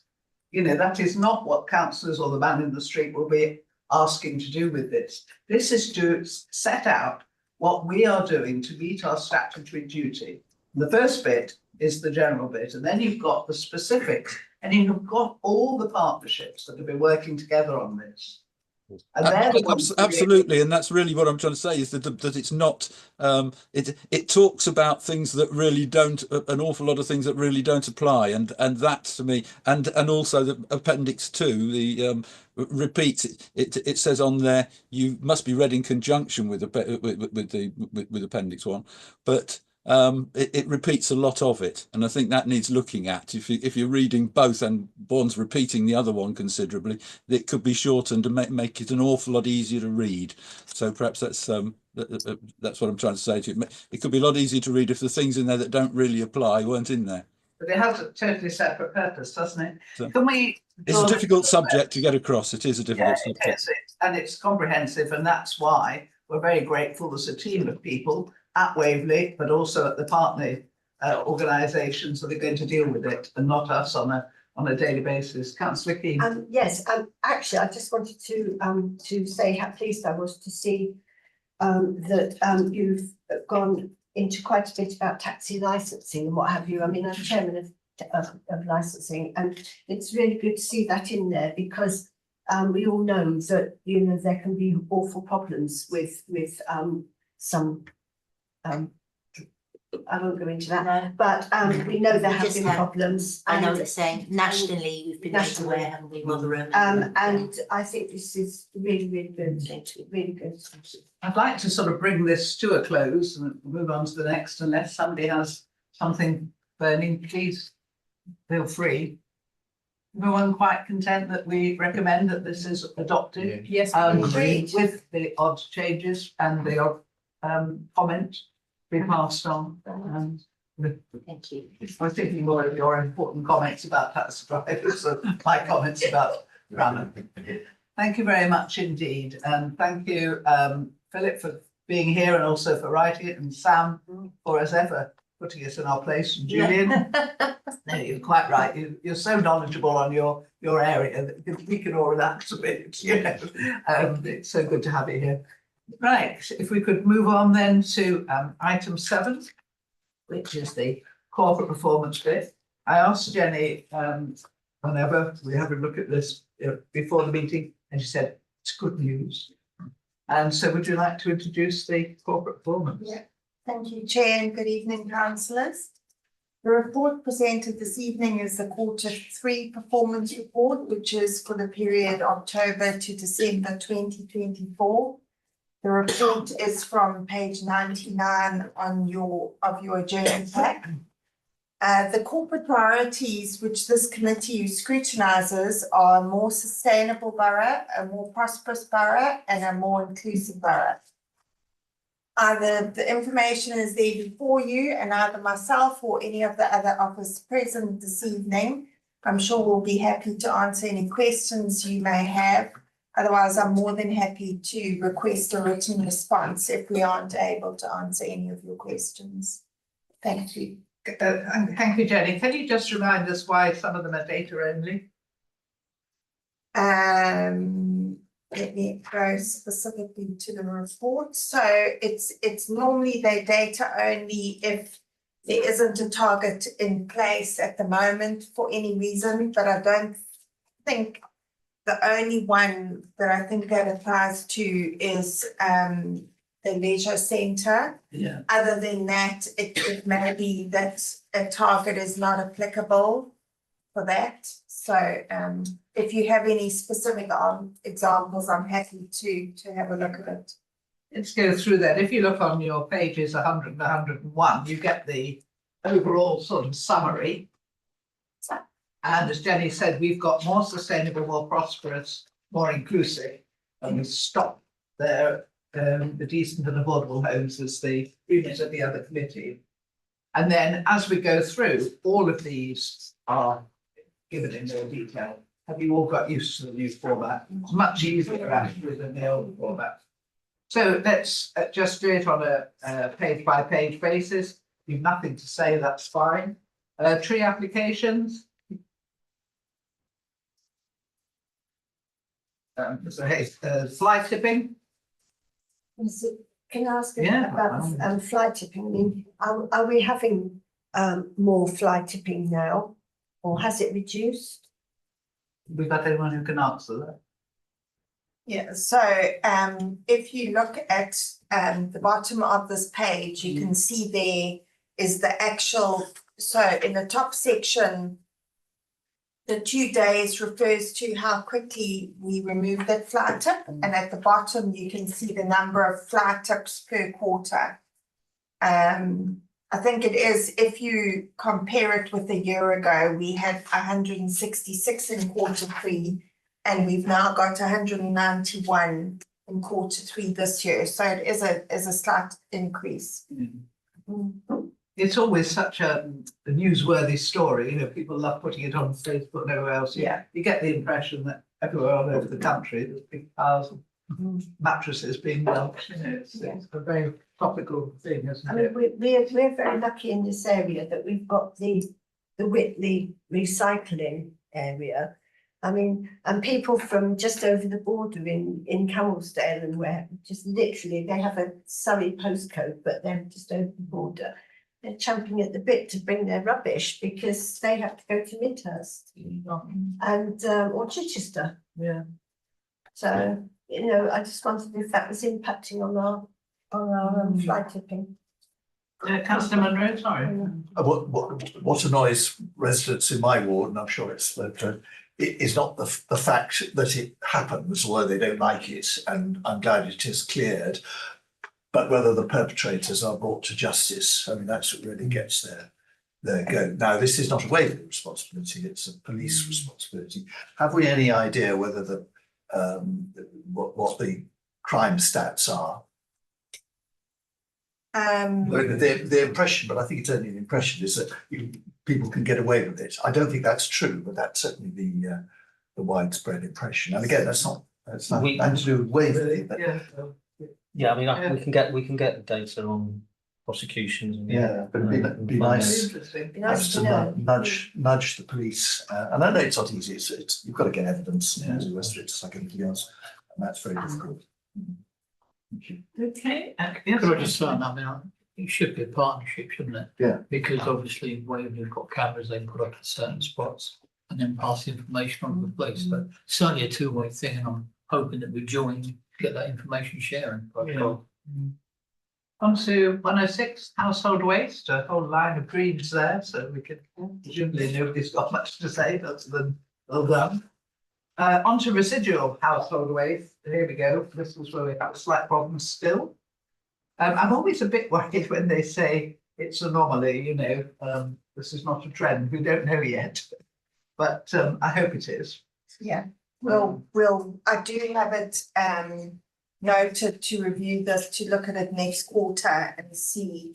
You know, that is not what councillors or the man in the street will be asking to do with this. This is to set out what we are doing to meet our statutory duty. The first bit is the general bit, and then you've got the specifics, and you've got all the partnerships that have been working together on this. Absolutely, and that's really what I'm trying to say, is that it's not it talks about things that really don't, an awful lot of things that really don't apply, and that to me, and also the appendix 2, the repeats it says on there, you must be read in conjunction with appendix 1, but it repeats a lot of it, and I think that needs looking at. If you're reading both and one's repeating the other one considerably, it could be shortened and make it an awful lot easier to read. So perhaps that's what I'm trying to say to you. It could be a lot easier to read if the things in there that don't really apply weren't in there. But it has a totally separate purpose, doesn't it? So, can we? It's a difficult subject to get across. It is a difficult subject. It is, and it's comprehensive, and that's why we're very grateful as a team of people at Waverley, but also at the partner organisations that are going to deal with it, and not us on a daily basis. Councillor Keane. Yes, actually, I just wanted to say how pleased I was to see that you've gone into quite a bit about taxi licensing and what have you. I mean, I'm chairman of licensing, and it's really good to see that in there, because we all know that, you know, there can be awful problems with some. I won't go into that, but we know there have been problems. I know what you're saying. Nationally, we've been made aware, haven't we, Mother? And I think this is really, really good. Really good. I'd like to sort of bring this to a close and move on to the next, unless somebody has something burning. Please feel free. Everyone quite content that we recommend that this is adopted? Yes, with the odd changes and the odd comment be passed on. Thank you. I was thinking more of your important comments about taxi drivers and my comments about grammar. Thank you very much indeed, and thank you, Philip, for being here and also for writing it, and Sam for, as ever, putting us in our place, and Julian. No, you're quite right. You're so knowledgeable on your area that we can all relax a bit. You know, it's so good to have you here. Right, if we could move on then to item 7, which is the corporate performance bit. I asked Jenny whenever we have a look at this before the meeting, and she said, it's good news. And so would you like to introduce the corporate performance? Yeah, thank you, Chair, and good evening, councillors. The report presented this evening is the Q3 performance report, which is for the period October to December 2024. The report is from page 99 of your agenda pack. The corporate priorities which this committee scrutinises are a more sustainable borough, a more prosperous borough, and a more inclusive borough. Either the information is there before you, and either myself or any of the other officers present this evening, I'm sure we'll be happy to answer any questions you may have. Otherwise, I'm more than happy to request a written response if we aren't able to answer any of your questions. Thank you. Thank you, Jenny. Can you just remind us why some of them are data only? Let me go specifically to the report. So it's normally they're data only if there isn't a target in place at the moment for any reason, but I don't think the only one that I think that applies to is the leisure centre. Yeah. Other than that, it may be that a target is not applicable for that. So if you have any specific examples, I'm happy to have a look at it. Let's go through that. If you look on your pages 100 and 101, you get the overall sort of summary. And as Jenny said, we've got more sustainable, more prosperous, more inclusive, and we stop there. The decent and affordable homes as the remit of the other committee. And then as we go through, all of these are given in more detail. Have you all got used to the new format? It's much easier actually than the old format. So let's just do it on a page by page basis. If you've nothing to say, that's fine. Tree applications. Fly tipping. Can I ask Yeah, about fly tipping? I mean, are we having more fly tipping now, or has it reduced? We've got anyone who can answer that. Yeah, so if you look at the bottom of this page, you can see there is the actual, so in the top section, the 2 days refers to how quickly we remove that fly tip, and at the bottom you can see the number of fly tips per quarter. I think it is, if you compare it with a year ago, we had 166 in Q3, and we've now got 191 in Q3 this year. So it is a slight increase. It's always such a newsworthy story. You know, people love putting it on Facebook and everywhere else. Yeah. You get the impression that everywhere all over the country, there's big piles of mattresses being dumped. You know, it's a very topical thing, isn't it? We're very lucky in this area that we've got the Whitley recycling area. I mean, and people from just over the border in Camelsdale and where just literally they have a Surrey postcode, but they're just over the border. They're champing at the bit to bring their rubbish because they have to go to Midhurst and or Chichester. Yeah. So you know, I just wondered if that was impacting on our fly tipping. Councillor Munro, sorry. What annoys residents in my ward, and I'm sure it's it is not the fact that it happens, although they don't like it, and I'm glad it is cleared, but whether the perpetrators are brought to justice. I mean, that's what really gets their go. Now, this is not a Waverley responsibility; it's a police responsibility. Have we any idea whether the what the crime stats are? The impression, but I think it's only an impression, is that people can get away with it. I don't think that's true, but that's certainly the widespread impression. And again, that's nothing to do with Waverley. But yeah, I mean, we can get the data on prosecutions. And but it'd be nice to nudge the police. And I know it's not easy. It's you've got to get evidence and all the rest of it, just like anything else, and that's very difficult. Okay. Could I just say, I mean, it should be a partnership, shouldn't it? Yeah. Because obviously Waverley's got cameras they put up at certain spots. and then pass the information on to the police, but certainly a two-way thing, and I'm hoping that we join to get that information sharing. On to 106, household waste, a whole line of greens there, so we can, presumably nobody's got much to say other than well done. On to residual household waste, here we go, this is where we have a slight problem still. I'm always a bit worried when they say it's anomaly, you know, this is not a trend, we don't know yet. But I hope it is. Yeah, I do have it noted to review this, to look at it next quarter and see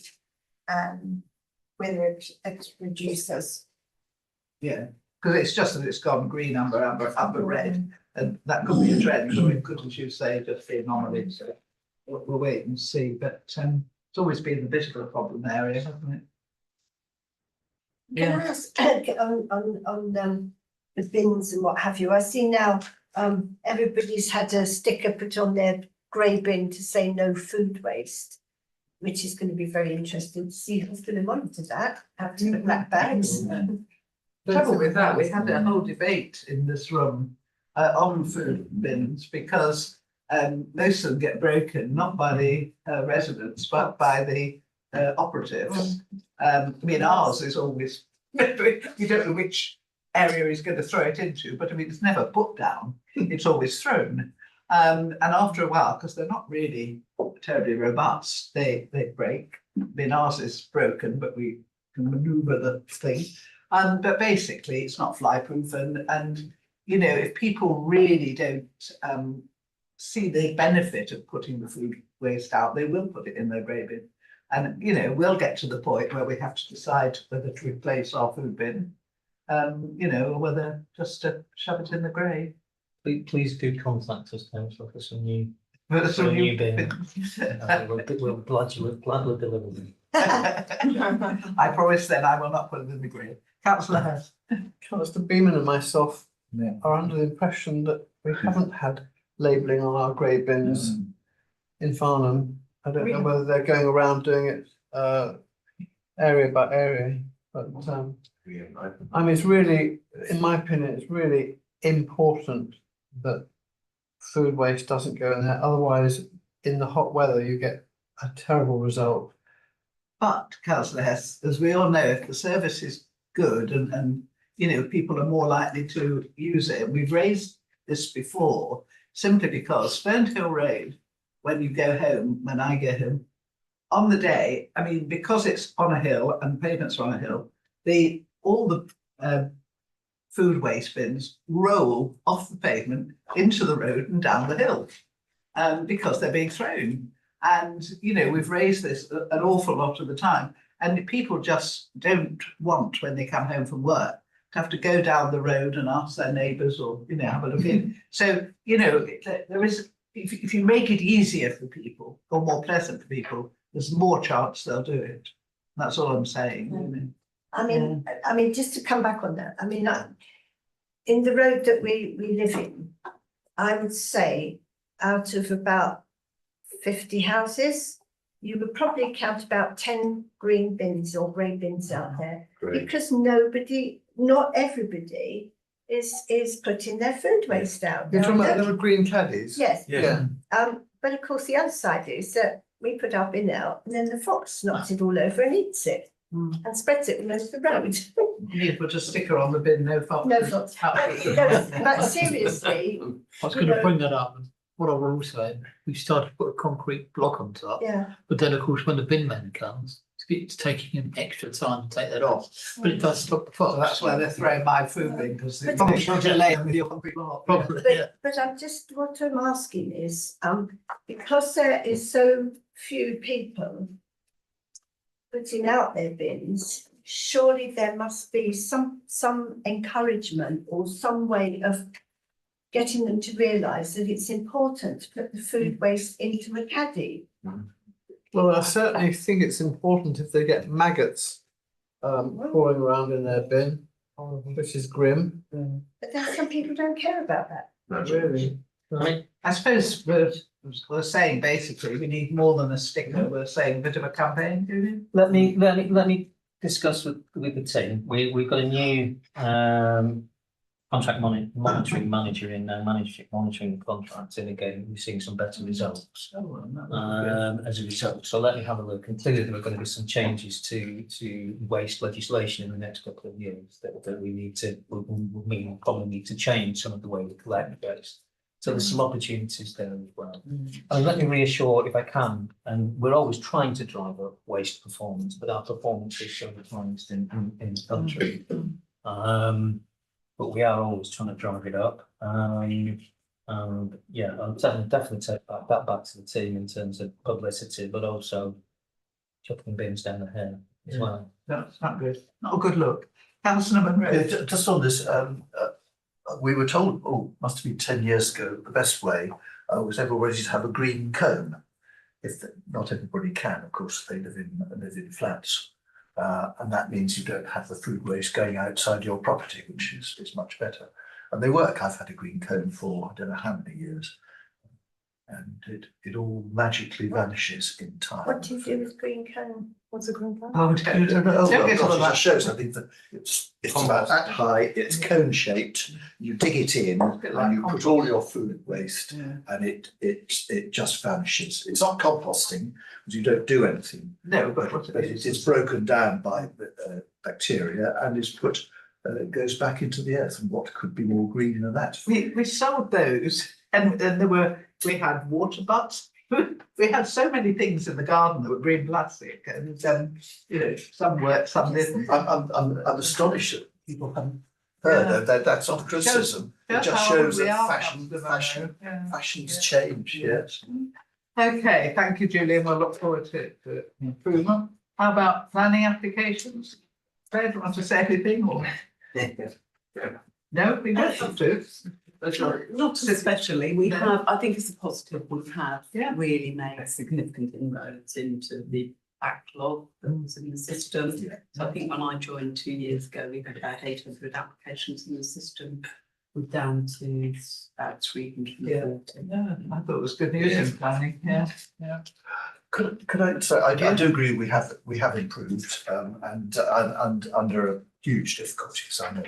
whether it reduces. Yeah, because it's just that it's gone green, amber, red, and that could be a trend, or it could, as you say, just be anomaly. So we'll wait and see. But it's always been a bit of a problem area, hasn't it? Can I ask on the bins and what have you? I see now everybody's had a sticker put on their grey bin to say no food waste, which is going to be very interesting to see who's going to monitor that. Have to put black bags. The trouble with that, we had a whole debate in this room on food bins because most of them get broken, not by the residents, but by the operatives. I mean, ours is always, you don't know which area he's going to throw it into, but I mean, it's never put down, it's always thrown. And after a while, because they're not really terribly robust, they break. I mean, ours is broken, but we can maneuver the thing. But basically, it's not fly-proof, and you know, if people really don't see the benefit of putting the food waste out, they will put it in their grey bin. And, you know, we'll get to the point where we have to decide whether to replace our food bin, you know, or whether just to shove it in the grey. Please do contact us, councillor, for some new bin. We'll gladly deliver them. I promise then I will not put it in the grey. Councillor Hurst. Councillor Beeman and myself are under the impression that we haven't had labelling on our grey bins in Farnham. I don't know whether they're going around doing it area by area, but I mean, it's really, in my opinion, it's really important that food waste doesn't go in there. Otherwise, in the hot weather, you get a terrible result. But Councillor Hess, as we all know, if the service is good and you know, people are more likely to use it. We've raised this before simply because Fernhill Road, when you go home, when I go home, on the day, I mean, because it's on a hill and pavements are on a hill, all the food waste bins roll off the pavement into the road and down the hill because they're being thrown. And, you know, we've raised this an awful lot of the time, and people just don't want, when they come home from work, to have to go down the road and ask their neighbours or, you know, have a look in. So, you know, there is, if you make it easier for people or more pleasant for people, there's more chance they'll do it. That's all I'm saying. You know? I mean, just to come back on that, I mean, in the road that we live in, I would say out of about 50 houses, you would probably count about 10 green bins or grey bins out there. Great. Because not everybody is putting their food waste out. You're talking about little green caddies? Yes. Yeah. But of course, the other side is that we put our bin out and then the fox knocks it all over and eats it and spreads it all over the road. You need to put a sticker on the bin, no fox. No fox. But seriously. I was going to bring that up. What I will say, we started to put a concrete block on top. Yeah. But then, of course, when the bin man comes, it's taking him extra time to take that off. But it does stop the fox. So that's why they're throwing my food bin, because they're delaying with your concrete block. But I'm just, what I'm asking is, because there is so few people putting out their bins, surely there must be some encouragement or some way of getting them to realise that it's important to put the food waste into a caddy. Well, I certainly think it's important if they get maggots crawling around in their bin, which is grim. But then some people don't care about that. Not really. I suppose we're saying basically we need more than a sticker. We're saying a bit of a campaign, do we? Let me discuss with the team. We've got a new monitoring manager in now, monitoring contracts, and again, we're seeing some better results. As a result. So let me have a look. And clearly there are going to be some changes to waste legislation in the next couple of years that we need to, we probably need to change some of the way we collect waste. So there's some opportunities there as well. And let me reassure, if I can, and we're always trying to drive up waste performance, but our performance is so the highest in the country. But we are always trying to drive it up. And yeah, I'll definitely take that back to the team in terms of publicity, but also chucking bins down the hill as well. That's not good. Not a good look. Councillor Monroe. Just on this, we were told, must have been 10 years ago, the best way was everybody to have a green cone. Not everybody can, of course, they live in flats. And that means you don't have the food waste going outside your property, which is much better. And they work. I've had a green cone for I don't know how many years. And it all magically vanishes in time. What do you do with green cone? What's a green cone? Oh, don't get all of It that. just shows, I think that it's about that high, it's cone shaped, you dig it in and you put all your food waste and it just vanishes. It's not composting, because you don't do anything. No, but it's broken down by bacteria and is put, goes back into the earth. And what could be more green than that? We sold those, and we had water butts. We had so many things in the garden that were green plastic, and some worked, some didn't. I'm astonished that people haven't heard of that. That's not criticism. It just shows that fashions change. Yes. Okay, thank you, Julian. We'll look forward to improvement. How about planning applications? Fred, do you want to say anything? Or no, we don't have to. Not especially. We have, I think it's a positive, we have really made significant inroads into the backlog that was in the system. So I think when I joined 2 years ago, we had about 800 applications in the system. We're down to about 340. Yeah, I thought it was good news in planning. Yeah. Could I say, I do agree we have improved and under a huge difficulty, so I know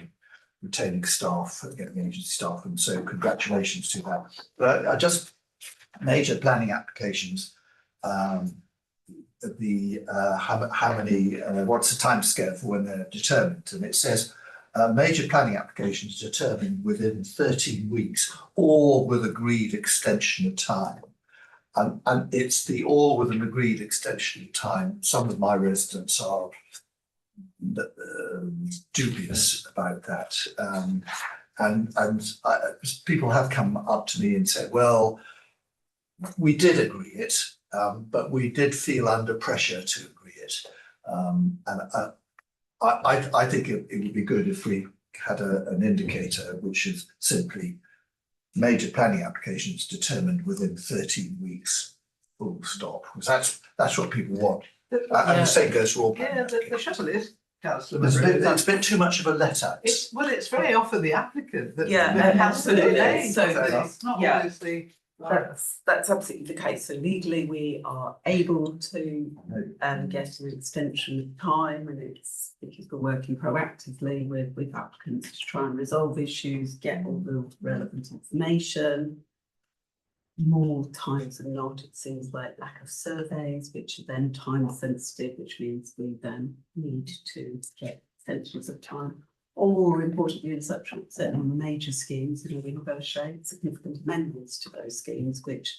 retaining staff, getting agency staff, and so congratulations to that. But I just major planning applications, how many, what's the time scale for when they're determined? And it says major planning applications determined within 13 weeks or with agreed extension of time. And it's the or with an agreed extension of time. Some of my residents are dubious about that, and people have come up to me and said, well, we did agree it, but we did feel under pressure to agree it, and I think it would be good if we had an indicator which is simply major planning applications determined within 13 weeks, full stop, because that's what people want. And the same goes for all planning. The trouble is, Councillor, it's a bit too much of a letter. It's very often the applicant that absolutely. So it's not always the. That's absolutely the case. So legally, we are able to get an extension of time, and it's because we're working proactively with applicants to try and resolve issues, get all the relevant information. More times than not, it seems like lack of surveys, which are then time sensitive, which means we then need to get extensions of time. Or more importantly, in such certain major schemes, we negotiate significant amendments to those schemes, which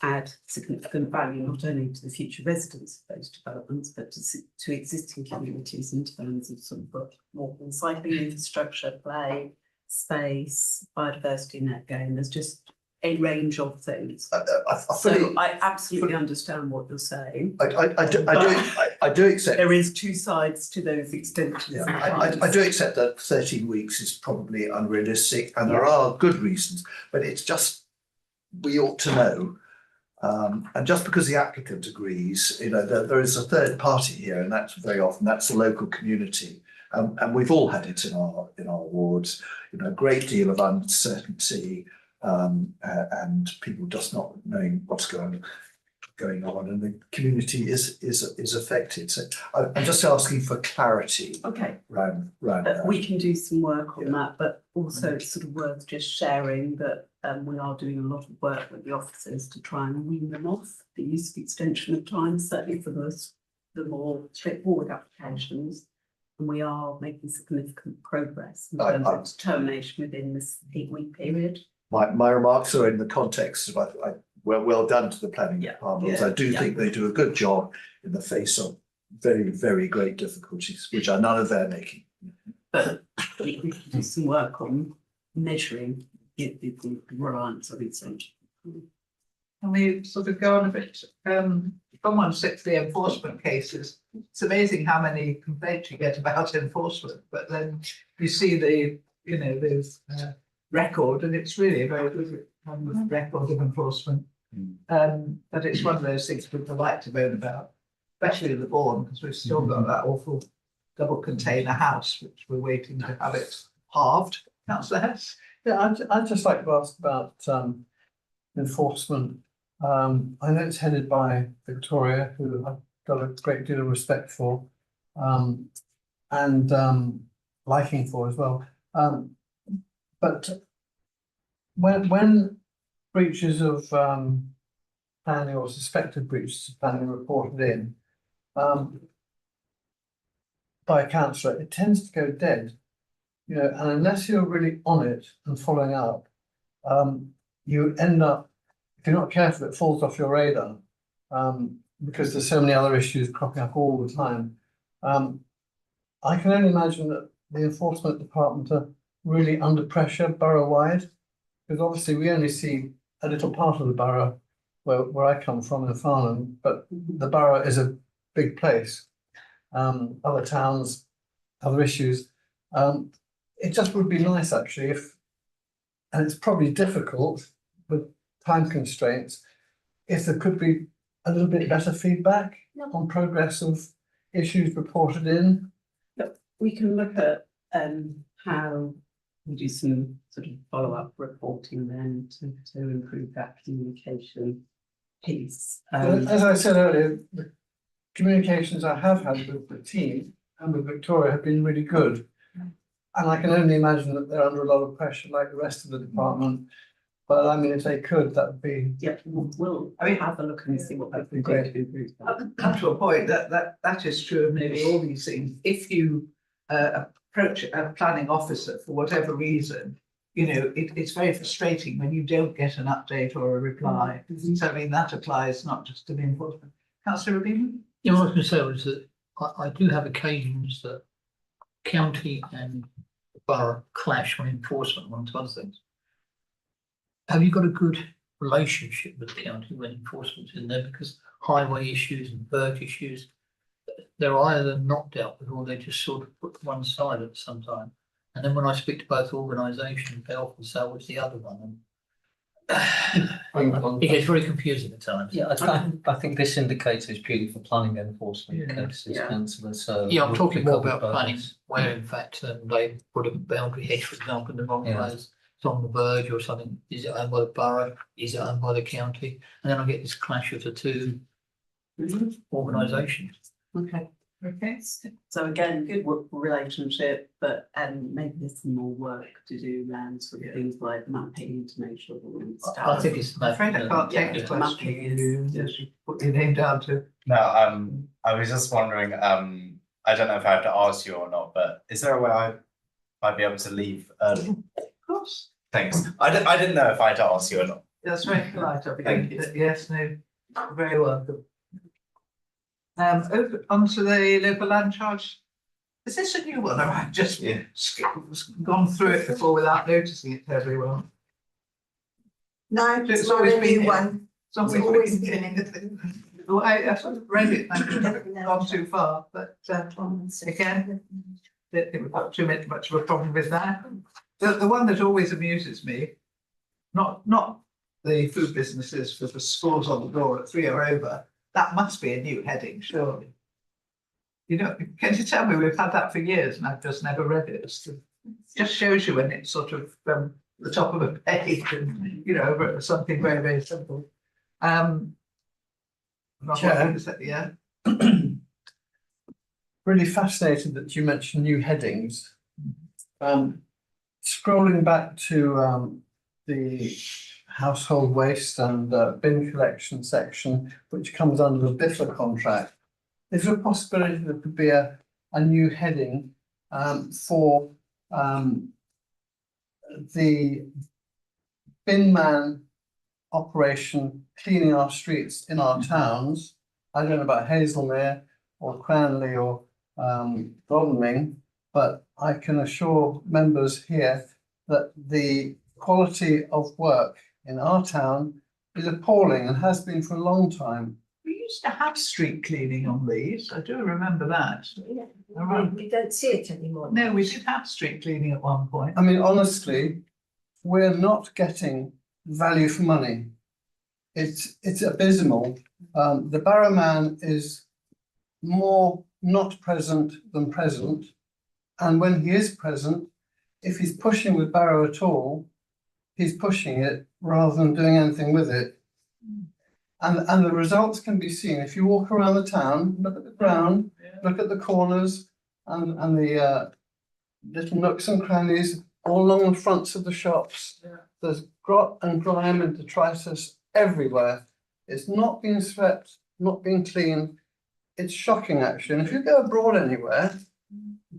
add significant value not only to the future residents of those developments, but to existing communities in terms of sort of more recycling infrastructure, play, space, biodiversity net gain. There's just a range of things. I absolutely understand what you're saying. I do accept there is two sides to those extensions. I do accept that 13 weeks is probably unrealistic, and there are good reasons, but it's just we ought to know. And just because the applicant agrees, there is a third party here, and that's very often that's the local community. And we've all had it in our wards, a great deal of uncertainty. And people just not knowing what's going going on and the community is affected. So I'm just asking for clarity Okay. round that. We can do some work on that, but also it's sort of worth just sharing that we are doing a lot of work with the officers to try and wean them off the use of extension of time, certainly for the more straightforward applications. And we are making significant progress in terms of determination within this 8-week period. My remarks are in the context of well done to the planning department. I do think they do a good job in the face of very, very great difficulties, which are none of their making. But we can do some work on measuring the reliance on extension. Can we sort of go on a bit, from 160 enforcement cases, it's amazing how many complaints you get about enforcement, but then you see the record, and it's really a very good record of enforcement. But it's one of those things people like to moan about, especially in the Bourne, because we've still got that awful double container house, which we're waiting to have it halved. Councillor Hess? Yeah, I'd just like to ask about enforcement. I know it's headed by Victoria, who I've got a great deal of respect for, and liking for as well. But when breaches of planning or suspected breaches of planning are reported in by a councillor, it tends to go dead. You know, and unless you're really on it and following up, you end up, if you're not careful, it falls off your radar because there's so many other issues cropping up all the time. I can only imagine that the enforcement department are really under pressure borough-wide, because obviously we only see a little part of the borough where I come from in Farnham, but the borough is a big place. Other towns, other issues. It just would be nice actually if, and it's probably difficult with time constraints, if there could be a little bit better feedback on progress of issues reported in. We can look at how we do some sort of follow-up reporting then to improve that communication piece. As I said earlier, the communications I have had with the team and with Victoria have been really good. And I can only imagine that they're under a lot of pressure like the rest of the department. But I mean, if they could, that would be. Yeah, we'll have a look and see what we can do to improve that. Come to a point that is true of nearly all these things. If you approach a planning officer for whatever reason, you know, it's very frustrating when you don't get an update or a reply. So I mean, that applies not just to the enforcement. Councillor Rabin? Yeah, what I was going to say was that I do have occasions that county and borough clash on enforcement, amongst other things. Have you got a good relationship with the county when enforcement's in there? Because highway issues and verge issues, they're either not dealt with or they just sort of put to one side at some time. And then when I speak to both organisations, they often say, what's the other one? And it gets very confusing at times. Yeah, I think this indicator is purely for planning enforcement cases, councillor. So yeah, I'm talking more about planning, where in fact they put a boundary hedge, for example, in the wrong place. It's on the verge or something. Is it owned by the borough? Is it owned by the county? And then I get this clash of the two organisations. Okay. So again, good relationship, but maybe there's some more work to do around sort of things like mapping to make sure that we I think it's. I'm afraid I can't take the question. You just put your name down to. No, I was just wondering, I don't know if I have to ask you or not, but is there a way I might be able to leave early? Of course. Thanks. I didn't know if I had to ask you or not. That's very polite of you. Thank you. Yes, no, very welcome. Over onto the local land charge. Is this a new one, or I've just gone through it before without noticing it terribly well? No, It's it's always not a been new here. one. It's always been in the. Well, I sort of read it, I haven't gone too far, but again, don't think we've got too much of a problem with that. The one that always amuses me, not the food businesses for the scores on the door at 3 or over. That must be a new heading, surely. You know, can you tell me we've had that for years and I've just never read it? It just shows you when it's sort of the top of a page and, you know, something very, very simple. Chair. Yeah. Really fascinated that you mentioned new headings. Scrolling back to the household waste and bin collection section, which comes under the BIFA contract, is there a possibility there could be a new heading for the bin man operation cleaning our streets in our towns? I don't know about Hazelmere or Cranley or Godalming, but I can assure members here that the quality of work in our town is appalling and has been for a long time. We used to have street cleaning on these. I do remember that. We don't see it anymore. No, we did have street cleaning at one point. I mean, honestly, we're not getting value for money. It's abysmal. The barrowman is more not present than present. And when he is present, if he's pushing with barrow at all, he's pushing it rather than doing anything with it. And the results can be seen. If you walk around the town, look at the ground, look at the corners and the little nooks and crannies all along the fronts of the shops. There's grot and grime and detritus everywhere. It's not being swept, not being cleaned. It's shocking, actually. And if you go abroad anywhere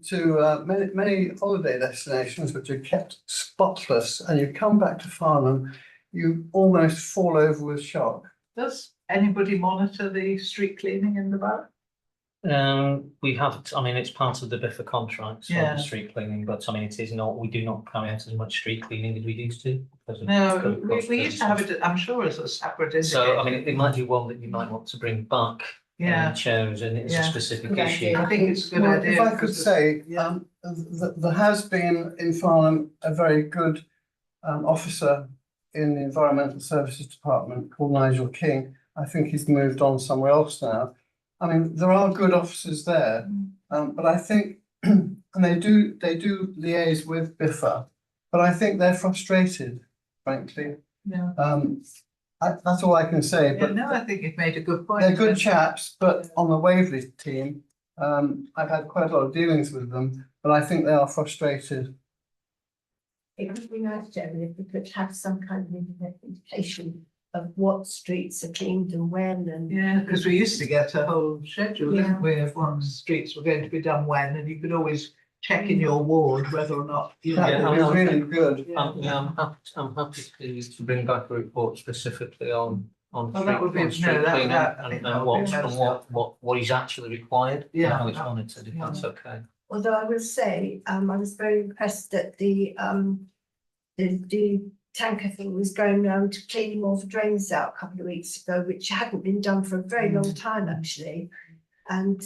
to many holiday destinations which are kept spotless, and you come back to Farnham, you almost fall over with shock. Does anybody monitor the street cleaning in the borough? We have, I mean, it's part of the BIFA contract, so Yeah. the street cleaning, but I mean, it is not, we do not carry out as much street cleaning as we used to. because of No, code we used to have it, I'm sure, as a separate indicator. So, I mean, it might be one that you might want to bring back. Yeah. Chairs, and it's a Yeah. specific Good issue. idea. I think it's a good Well, idea. if I could because say, there has been in Farnham a very good officer in the Environmental Services Department called Nigel King. I think he's moved on somewhere else now. I mean, there are good officers there, but I think, and they do liaise with BIFA, but I think they're frustrated, frankly. Yeah. That's all I can say, Yeah, but no, I think you've made a good point. they're good chaps, but on the Waverley team, I've had quite a lot of dealings with them, but I think they are frustrated. It would be nice, Jeremy, if we could have some kind of indication of what streets are cleaned and when and. Yeah, because we used to get a whole schedule, Yeah. didn't we, of what streets were going to be done when, and you could always check in your ward whether or not. You know, That would be really good. I'm happy to bring back a report specifically on Oh, that would be- on street no, that- cleaning that- I think and that and would be what is actually required. and Yeah. How it's monitored, if that's okay. Although I will say, I was very impressed that the tanker thing was going around cleaning all the drains out a couple of weeks ago, which hadn't been done for a very long time, actually. And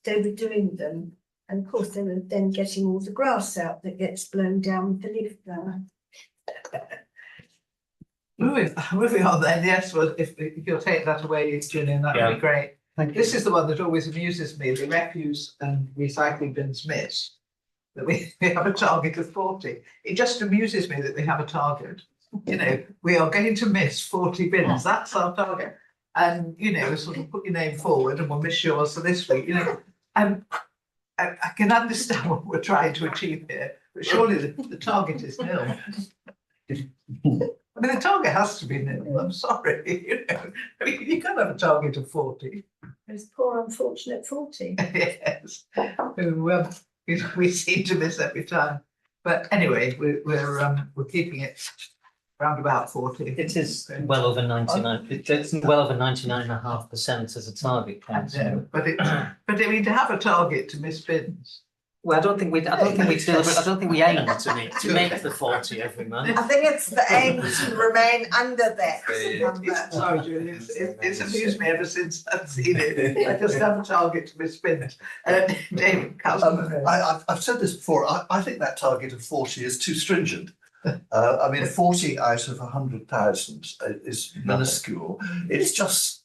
they were doing them. And of course, they were then getting all the grass out that gets blown down with the leaf blower. Moving on then, yes, well, if you'll take that away, Julian, that would be great. This is the one that always amuses me, the refuse and recycling bins missed. That we have a target of 40. It just amuses me that we have a target. You know, we are going to miss 40 bins, that's our target. And, you know, sort of put your name forward and we'll miss yours for this week, you know. I can understand what we're trying to achieve here, but surely the target is nil. I mean, the target has to be nil, I'm sorry, you know. I mean, you can't have a target of 40. Those poor unfortunate 40. Yes, who we seem to miss every time. But anyway, we're keeping it round about 40. It is well over 99, it's well over 99.5% as a target. No, but I mean, to have a target to miss bins. Well, I don't think we aim to make the 40 every month. I think it's the aim to remain under that number. Sorry, Julie, it's amused me ever since I've seen it. I just have a target to miss bins. David, Councillor. I've said this before, I think that target of 40 is too stringent. I mean, 40 out of 100,000 is minuscule. It's just,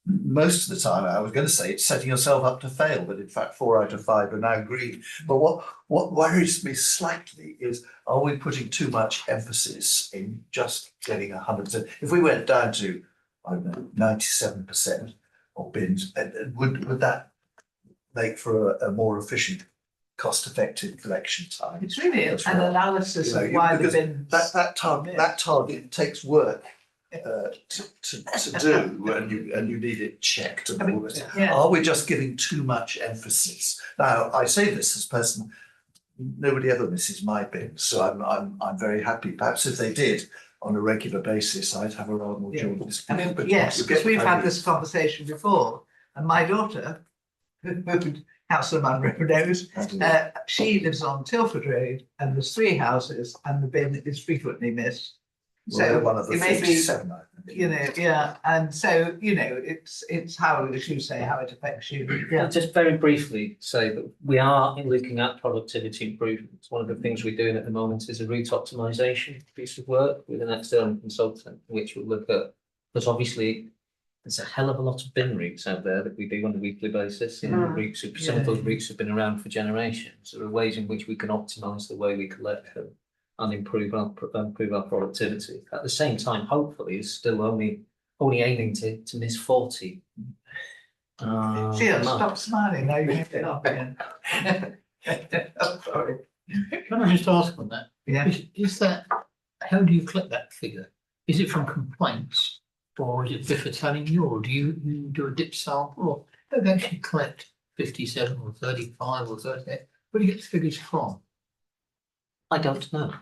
most of the time, I was going to say it's setting yourself up to fail, but in fact 4 out of 5 are now green. But what worries me slightly is, are we putting too much emphasis in just getting 100%? If we went down to, I don't know, 97%, or bins, would that make for a more efficient, cost-effective collection time? It's really an That's right. analysis You know, of why the because bins. that target takes work to do, and you need it checked and all this. Yeah. Are we just giving too much emphasis? Now, I say this as a person, nobody ever misses my bins, so I'm very happy. Perhaps if they did on a regular basis, I'd have a rather more joy. I mean, But yes, you because get we've the had idea. this conversation before, and my daughter, who Councillor Munro knows, she lives on Tilford Road, and there's 3 houses, and the bin is frequently missed. Well, they're one of the it may be, 57, I think. you know, yeah, and so, you know, it's how, as you say, how it affects you. Yeah, just very briefly say that we are looking at productivity improvements. One of the things we're doing at the moment is a route optimization piece of work with an external consultant, which will look at, because obviously there's a hell of a lot of bin routes out there that we do on a weekly basis. And some of those routes have been around for generations. There are ways in which we can optimize the way we collect them and improve our productivity. At the same time, hopefully, it's still only aiming to miss 40. Sheila, stop smiling, now you have it up again. I'm sorry. Can I just ask on that? Yeah. Is that, how do you collect that figure? Is it from complaints? Or is it Biffa telling you, or do you do a dip sample, or do you actually collect 57 or 35 or 38? Where do you get the figures from? I don't know.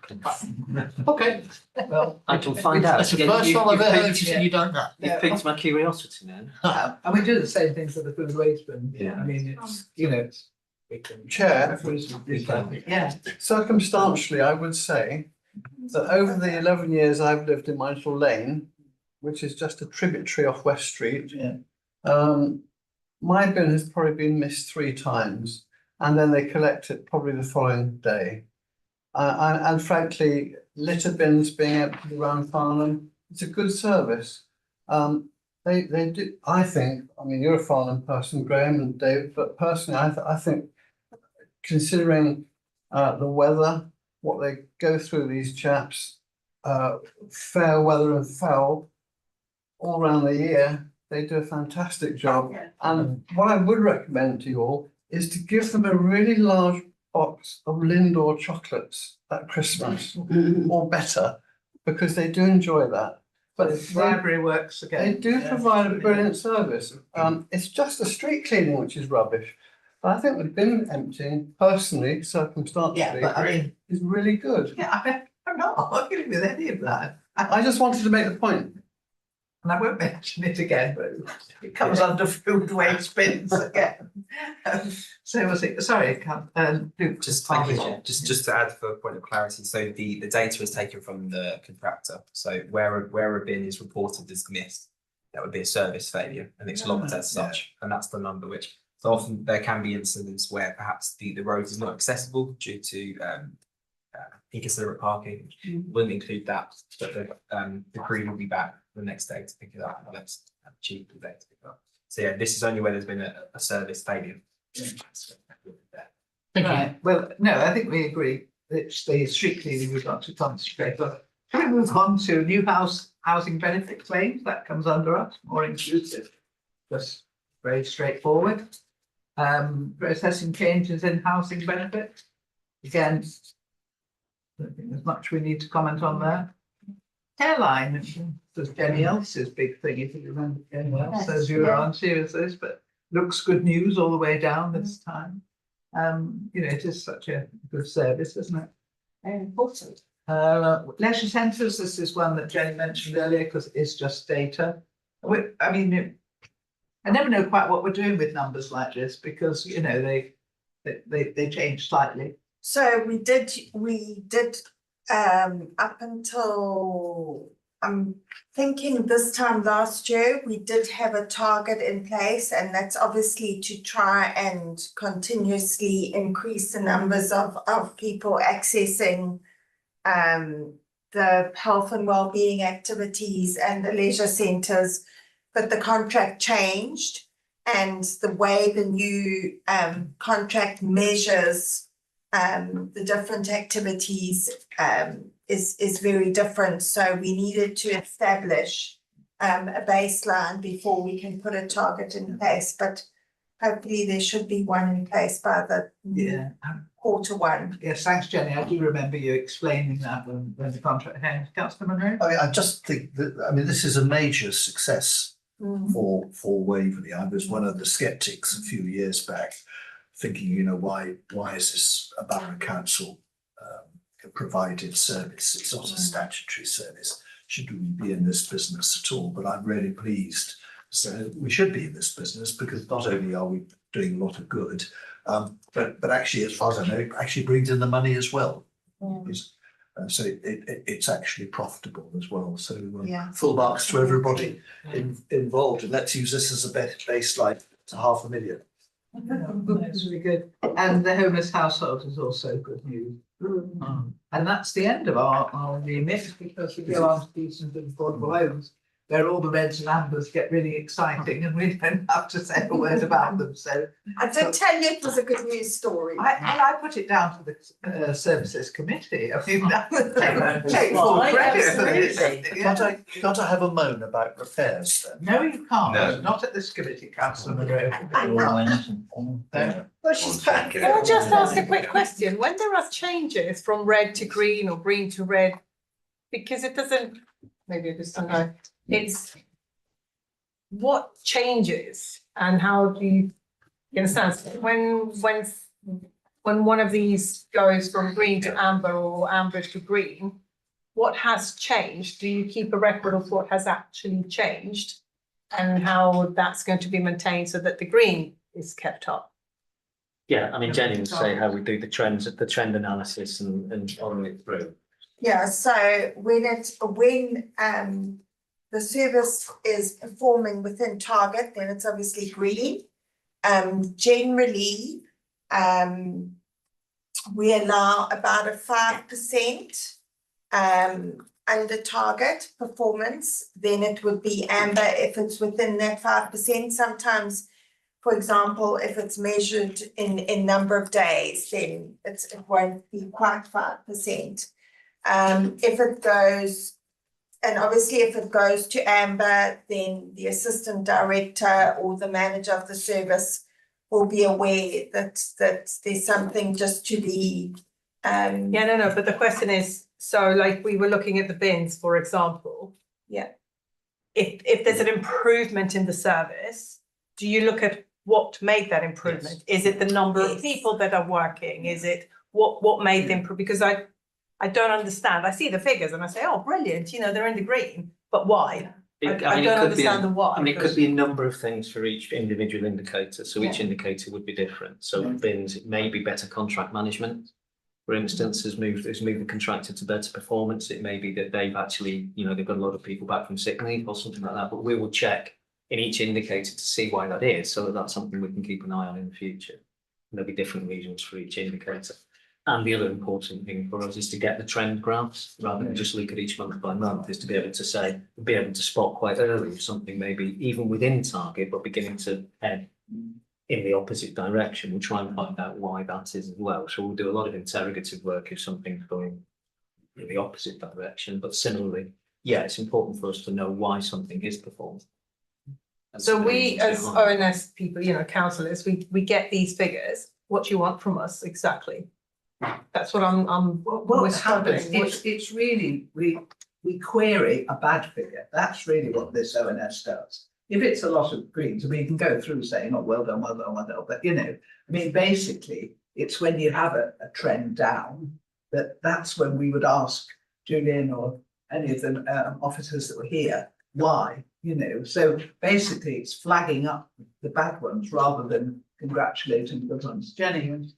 Okay. Well, I will find out. That's the first time I've ever heard you say you don't know. You've piqued my curiosity now. And we do the same thing for the food waste bin. Yeah. I mean, it's, you know, it's. Chair, Yeah. circumstantially, I would say that over the 11 years I've lived in my little lane, which is just a tributary off West Street, my bin has probably been missed 3 times, and then they collect it probably the following day. And frankly, litter bins being emptied around Farnham, it's a good service. They do, I think, I mean, you're a Farnham person, Graham and David, but personally, I think considering the weather, what they go through, these chaps, fair weather and foul, all around the year, they do a fantastic job. And what I would recommend to you all is to give them a really large box of Lindor chocolates at Christmas or better, because they do enjoy that. But The library works again. they do provide a brilliant service. It's just the street cleaning which is rubbish. But I think the bin emptying, personally, circumstantially, Yeah, but I mean, is really good. yeah, I'm not arguing with any of that. I just wanted to make the point. And I won't mention it again, but it comes under food waste bins again. So was it, sorry, Luke. Just thank you, Chair. Just to add for a point of clarity, so the data is taken from the contractor. So where a bin is reported as missed, that would be a service failure, and it's logged as such, and that's the number which. So often there can be incidents where perhaps the road is not accessible due to inconsiderate parking. Wouldn't include that, but the crew will be back the next day to pick it up, and that's a cheaper day to pick up. So yeah, this is only where there's been a service failure. Right, well, no, I think we agree that the street cleaning we've got to concentrate, but can we move on to new housing benefit claims? That comes under us, more inclusive, just very straightforward. Processing changes in housing benefit. Again, I don't think there's much we need to comment on there. Hairline, was Jenny Else's big thing, if you remember Jenny Else, as you were on, she was this, but looks good news all the way down this time. You know, it is such a good service, isn't it? Very important. Leisure centres, this is one that Jenny mentioned earlier, because it's just data. I mean, I never know quite what we're doing with numbers like this, because, you know, they change slightly. So we did up until, I'm thinking this time last year, we did have a target in place, and that's obviously to try and continuously increase the numbers of people accessing the health and wellbeing activities and the leisure centres. But the contract changed, and the way the new contract measures the different activities is very different. So we needed to establish a baseline before we can put a target in place, but hopefully there should be one in place by the Q1. Yes, thanks, Jenny. I do remember you explaining that when the contract came. Councillor Munro? I mean, I just think that, I mean, this is a major success for Waverley. I was one of the skeptics a few years back, thinking, you know, why is this a borough council provided service? It's not a statutory service. Should we be in this business at all? But I'm really pleased. So we should be in this business because not only are we doing a lot of good, but actually, as far as I know, it actually brings in the money as well. So it's actually profitable as well. So full marks to everybody involved, and let's use this as a baseline to 500,000. That's really good. And the homeless household is also good news. And that's the end of our remit, because we go on to decent and affordable homes, where all the reds and ambers get really exciting and we don't have to say a word about them. So I did tell you it was a good news story. I put it down to the services committee. I mean, take full credit for this. Can't I have a moan about repairs then? No, you can't. No. Not at this committee, Councillor Munro. Well, she's back. Can I just ask a quick question? When there are changes from red to green or green to red, because it doesn't, maybe I just don't know, it's what changes and how do you understand? When one of these goes from green to amber or amber to green, what has changed? Do you keep a record of what has actually changed and how that's going to be maintained so that the green is kept up? Yeah, I mean, Jenny would say how we do the trend analysis and following it through. Yeah, so when the service is performing within target, then it's obviously green. Generally, we allow about a 5% under target performance, then it would be amber if it's within that 5%. Sometimes, for example, if it's measured in number of days, then it won't be quite 5%. If it goes, and obviously if it goes to amber, then the assistant director or the manager of the service will be aware that there's something just to be. No, but the question is, so like we were looking at the bins, for example. Yeah. If there's an improvement in the service, do you look at what made that improvement? Yes. Is it the number of people that are working? Is it what made them? Because I don't understand. I see the figures and I say, oh, brilliant, you know, they're in the green, but why? I don't understand the why. I mean, it could be a number of things for each individual indicator. So each indicator would be different. So bins, it may be better contract management, for instance, has moved the contractor to better performance. It may be that they've actually, you know, they've got a lot of people back from sick leave or something like that. But we will check in each indicator to see why that is, so that's something we can keep an eye on in the future. And there'll be different reasons for each indicator. And the other important thing for us is to get the trend graphs rather than just look at each month by month, is to be able to say, be able to spot quite early if something maybe even within target, but beginning to head in the opposite direction. We'll try and find out why that is as well. So we'll do a lot of interrogative work if something's going in the opposite direction. But similarly, yeah, it's important for us to know why something is performed. So we as ONS people, you know, councillors, we get these figures. What do you want from us exactly? That's what I'm what happens, it's really, we query a bad figure. That's really what this ONS does. If it's a lot of greens, I mean, you can go through saying, oh, well done, but you know, I mean, basically, it's when you have a trend down, that's when we would ask Julian or any of the officers that were here, why, you know. So basically, it's flagging up the bad ones rather than congratulating the good ones. Jenny?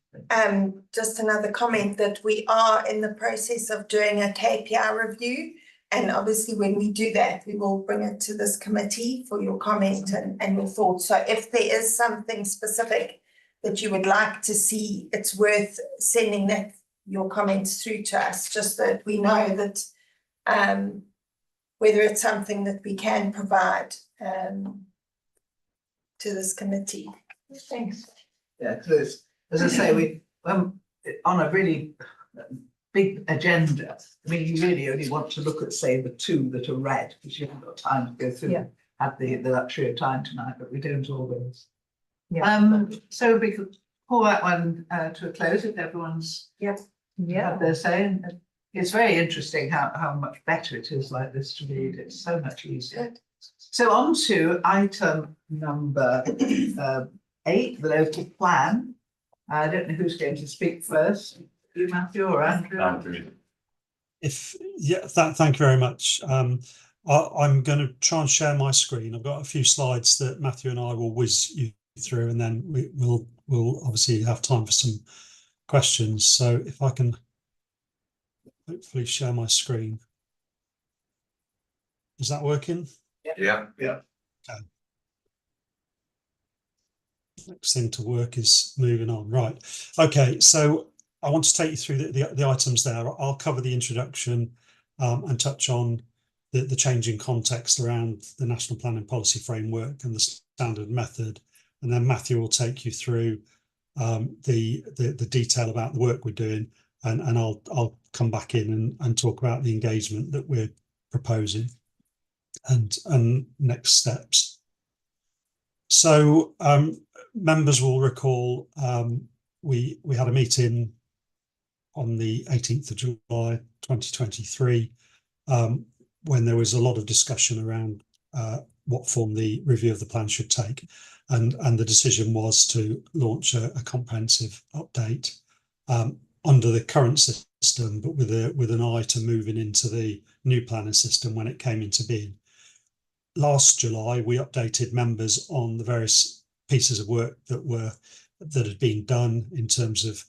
Just another comment that we are in the process of doing a KPI review. And obviously, when we do that, we will bring it to this committee for your comment and your thoughts. So if there is something specific that you would like to see, it's worth sending your comments through to us, just that we know that whether it's something that we can provide to this committee. Thanks. Yeah, because as I say, we on a really big agenda. I mean, you really only want to look at, say, the two that are red, because you haven't got time to go through, Yeah. have the luxury of time tonight, but we don't always. Yeah. So we could pull that one to a close if everyone's had their say. And it's very interesting how much better it is like this to read. It's so much easier. So on to item number 8, the local plan. I don't know who's going to speak first. You, Matthew, or Andrew? Thank you very much. I'm going to try and share my screen. I've got a few slides that Matthew and I will whiz you through, and then we'll obviously have time for some questions. So if I can hopefully share my screen. Is that working? Yeah. Okay. Next thing to work is moving on. Right. Okay. So I want to take you through the items there. I'll cover the introduction and touch on the changing context around the National Planning Policy Framework and the standard method. And then Matthew will take you through the detail about the work we're doing. And I'll come back in and talk about the engagement that we're proposing and next steps. So members will recall we had a meeting on the 18th of July 2023 when there was a lot of discussion around what form the review of the plan should take, and the decision was to launch a comprehensive update under the current system, but with an eye to moving into the new planning system when it came into being. Last July, we updated members on the various pieces of work that had been done in terms of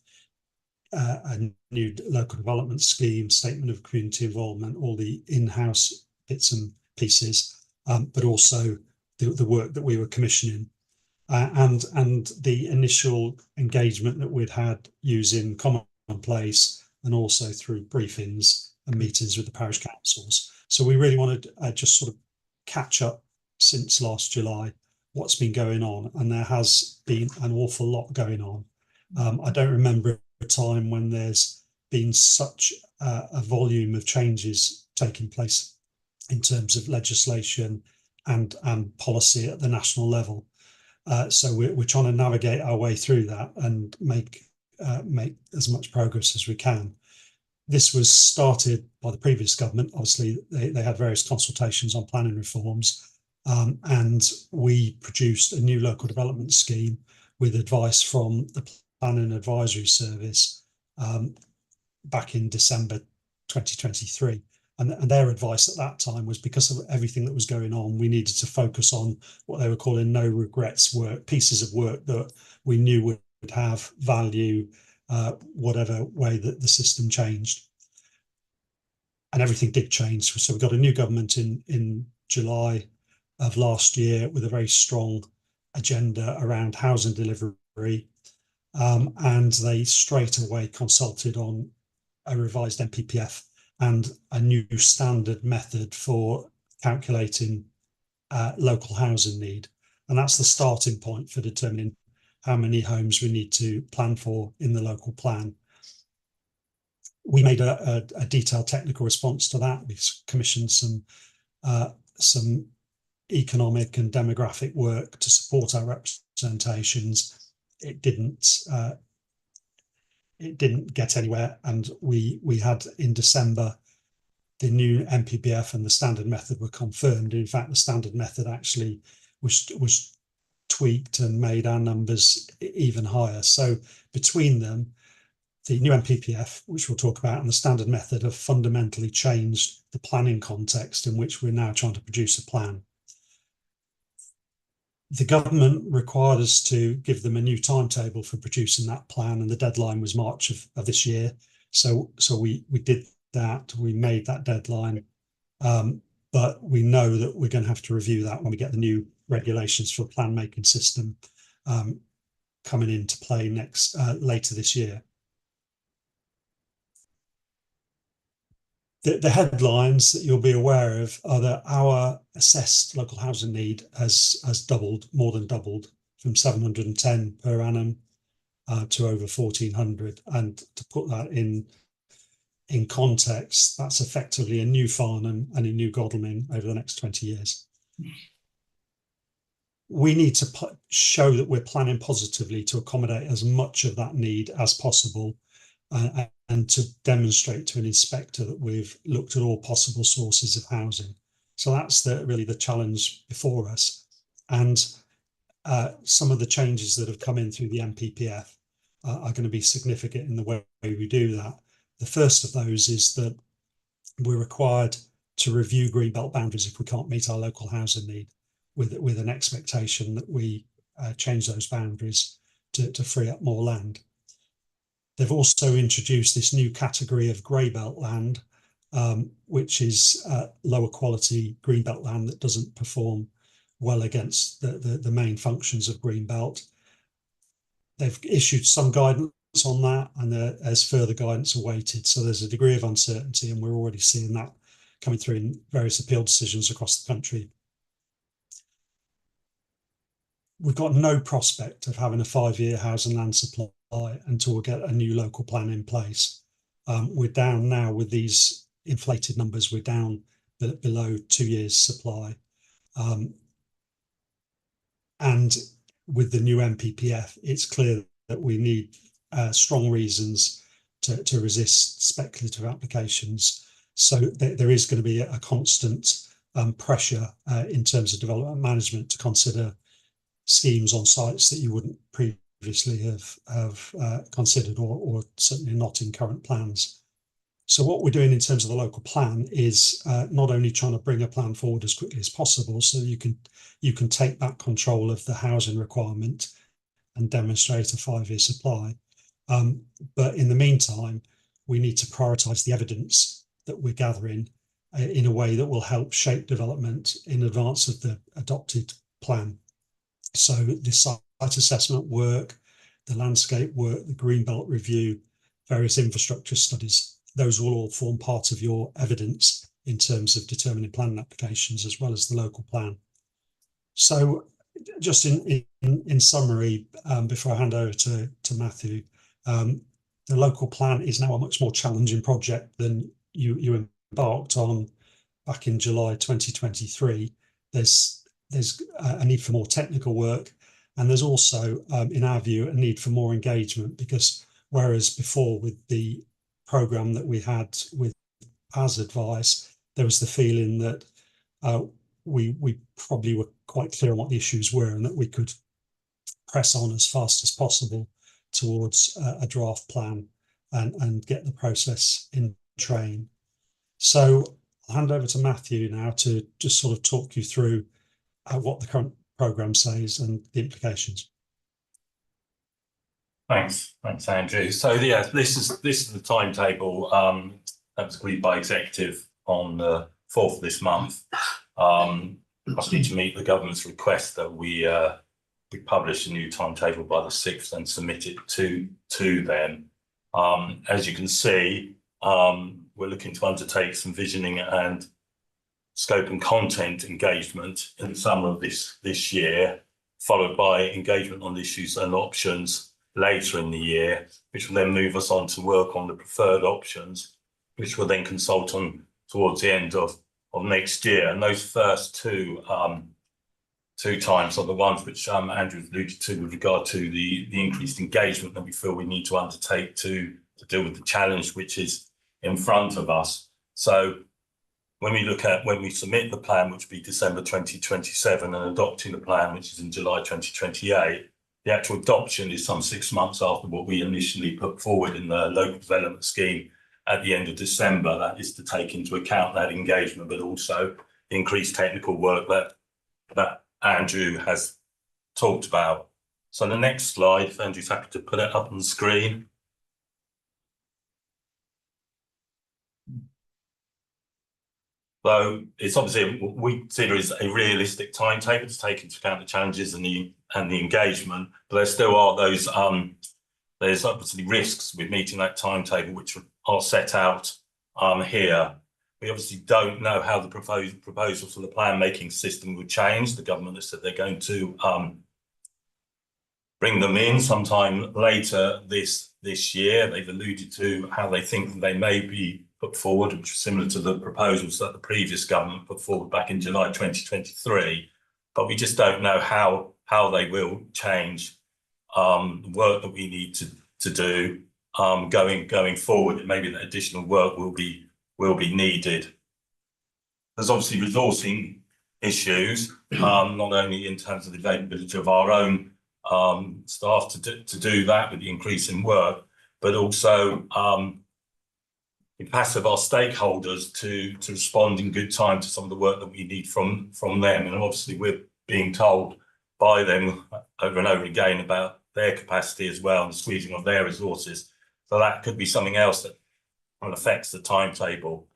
a new local development scheme, statement of community involvement, all the in-house bits and pieces, but also the work that we were commissioning, and the initial engagement that we'd had using Commonplace and also through briefings and meetings with the parish councils. So we really wanted to just sort of catch up since last July what's been going on, and there has been an awful lot going on. I don't remember a time when there's been such a volume of changes taking place in terms of legislation and policy at the national level. So we're trying to navigate our way through that and make as much progress as we can. This was started by the previous government. Obviously, they had various consultations on planning reforms, and we produced a new local development scheme with advice from the Planning Advisory Service back in December 2023. And their advice at that time was, because of everything that was going on, we needed to focus on what they were calling no regrets work, pieces of work that we knew would have value, whatever way that the system changed. And everything did change. So we got a new government in July of last year with a very strong agenda around housing delivery. And they straight away consulted on a revised NPPF and a new standard method for calculating local housing need. And that's the starting point for determining how many homes we need to plan for in the local plan. We made a detailed technical response to that. We commissioned some economic and demographic work to support our representations. It didn't get anywhere, and we had in December the new NPPF and the standard method were confirmed. In fact, the standard method actually was tweaked and made our numbers even higher. So between them, the new NPPF, which we'll talk about, and the standard method have fundamentally changed the planning context in which we're now trying to produce a plan. The government required us to give them a new timetable for producing that plan, and the deadline was March of this year. So we did that, we made that deadline, but we know that we're going to have to review that when we get the new regulations for the plan making system coming into play later this year. The headlines that you'll be aware of are that our assessed local housing need has doubled, more than doubled, from 710 per annum to over 1,400. And to put that in in context, that's effectively a new Farnham and a new Godalming over the next 20 years. We need to show that we're planning positively to accommodate as much of that need as possible, and to demonstrate to an inspector that we've looked at all possible sources of housing. So that's really the challenge before us. And some of the changes that have come in through the NPPF are going to be significant in the way we do that. The first of those is that we're required to review greenbelt boundaries if we can't meet our local housing need, with an expectation that we change those boundaries to free up more land. They've also introduced this new category of grey-belt land, which is lower quality greenbelt land that doesn't perform well against the main functions of greenbelt. They've issued some guidance on that, and there's further guidance awaited. So there's a degree of uncertainty, and we're already seeing that coming through in various appeal decisions across the country. We've got no prospect of having a 5-year housing land supply until we get a new local plan in place. We're down now with these inflated numbers, we're down below 2 years supply. And with the new NPPF, it's clear that we need strong reasons to resist speculative applications. So there is going to be a constant pressure in terms of development management to consider schemes on sites that you wouldn't previously have considered, or certainly not in current plans. So what we're doing in terms of the local plan is not only trying to bring a plan forward as quickly as possible, so you can take back control of the housing requirement and demonstrate a 5-year supply, but in the meantime, we need to prioritise the evidence that we're gathering in a way that will help shape development in advance of the adopted plan. So the site assessment work, the landscape work, the Greenbelt review, various infrastructure studies, those will all form part of your evidence in terms of determining planning applications as well as the local plan. So just in summary, before I hand over to Matthew, the local plan is now a much more challenging project than you embarked on back in July 2023. There's a need for more technical work, and there's also, in our view, a need for more engagement, because whereas before with the programme that we had with PAS advice, there was the feeling that we probably were quite clear on what the issues were and that we could press on as fast as possible towards a draft plan and get the process in train. So I'll hand over to Matthew now to just sort of talk you through what the current programme says and the implications. Thanks, Andrew. So yeah, this is the timetable that was agreed by executive on the 4th of this month. Must need to meet the government's request that we publish a new timetable by the 6th and submit it to them. As you can see, we're looking to undertake some visioning and scope and content engagement in the summer of this year, followed by engagement on issues and options later in the year, which will then move us on to work on the preferred options, which we'll then consult on towards the end of next year. And those first two times are the ones which Andrew alluded to with regard to the increased engagement that we feel we need to undertake to deal with the challenge which is in front of us. So when we submit the plan, which will be December 2027, and adopting the plan, which is in July 2028, the actual adoption is some 6 months after what we initially put forward in the local development scheme at the end of December. That is to take into account that engagement, but also the increased technical work that Andrew has talked about. So the next slide, if Andrew's happy to put it up on the screen. So it's obviously what we consider is a realistic timetable to take into account the challenges and the engagement, but there still are those there's obviously risks with meeting that timetable, which are set out here. We obviously don't know how the proposal for the plan making system will change. The government has said they're going to bring them in sometime later this this year. They've alluded to how they think they may be put forward, which is similar to the proposals that the previous government put forward back in July 2023. But we just don't know how they will change the work that we need to do going forward. It may be that additional work will be needed. There's obviously resourcing issues, not only in terms of the availability of our own staff to do that with the increase in work, but also the capacity of our stakeholders to respond in good time to some of the work that we need from them. And obviously we're being told by them over and over again about their capacity as well and the squeezing of their resources. So that could be something else that affects the timetable.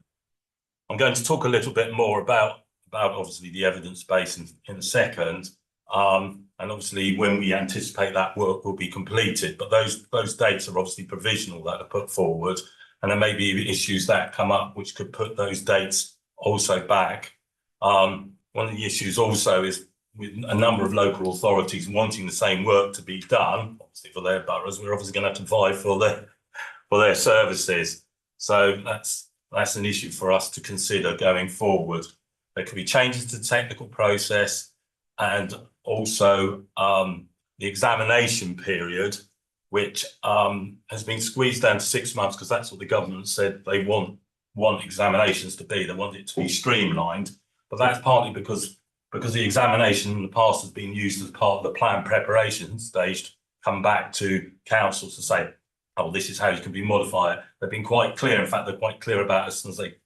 I'm going to talk a little bit more about obviously the evidence base in a second, and obviously when we anticipate that work will be completed. But those dates are obviously provisional that are put forward, and there may be issues that come up which could put those dates also back. One of the issues also is with a number of local authorities wanting the same work to be done, obviously for their boroughs, we're obviously going to have to vie for their services. So that's an issue for us to consider going forward. There could be changes to the technical process and also the examination period, which has been squeezed down to 6 months because that's what the government said they want examinations to be. They want it to be streamlined, but that's partly because the examination in the past has been used as part of the plan preparation stage to come back to council to say, oh, this is how you can be modified. They've been quite clear. In fact, they're quite clear about as soon as they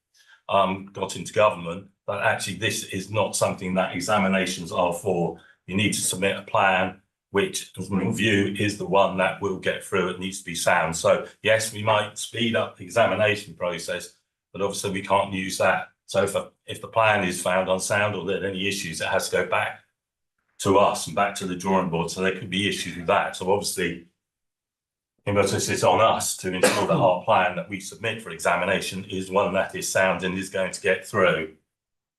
got into government that actually this is not something that examinations are for. You need to submit a plan, which, as my view, is the one that will get through. It needs to be sound. So yes, we might speed up the examination process, but obviously we can't use that. So if the plan is found unsound or there are any issues, it has to go back to us and back to the drawing board. So there could be issues with that. So obviously, it's on us to ensure that our plan that we submit for examination is one that is sound and is going to get through.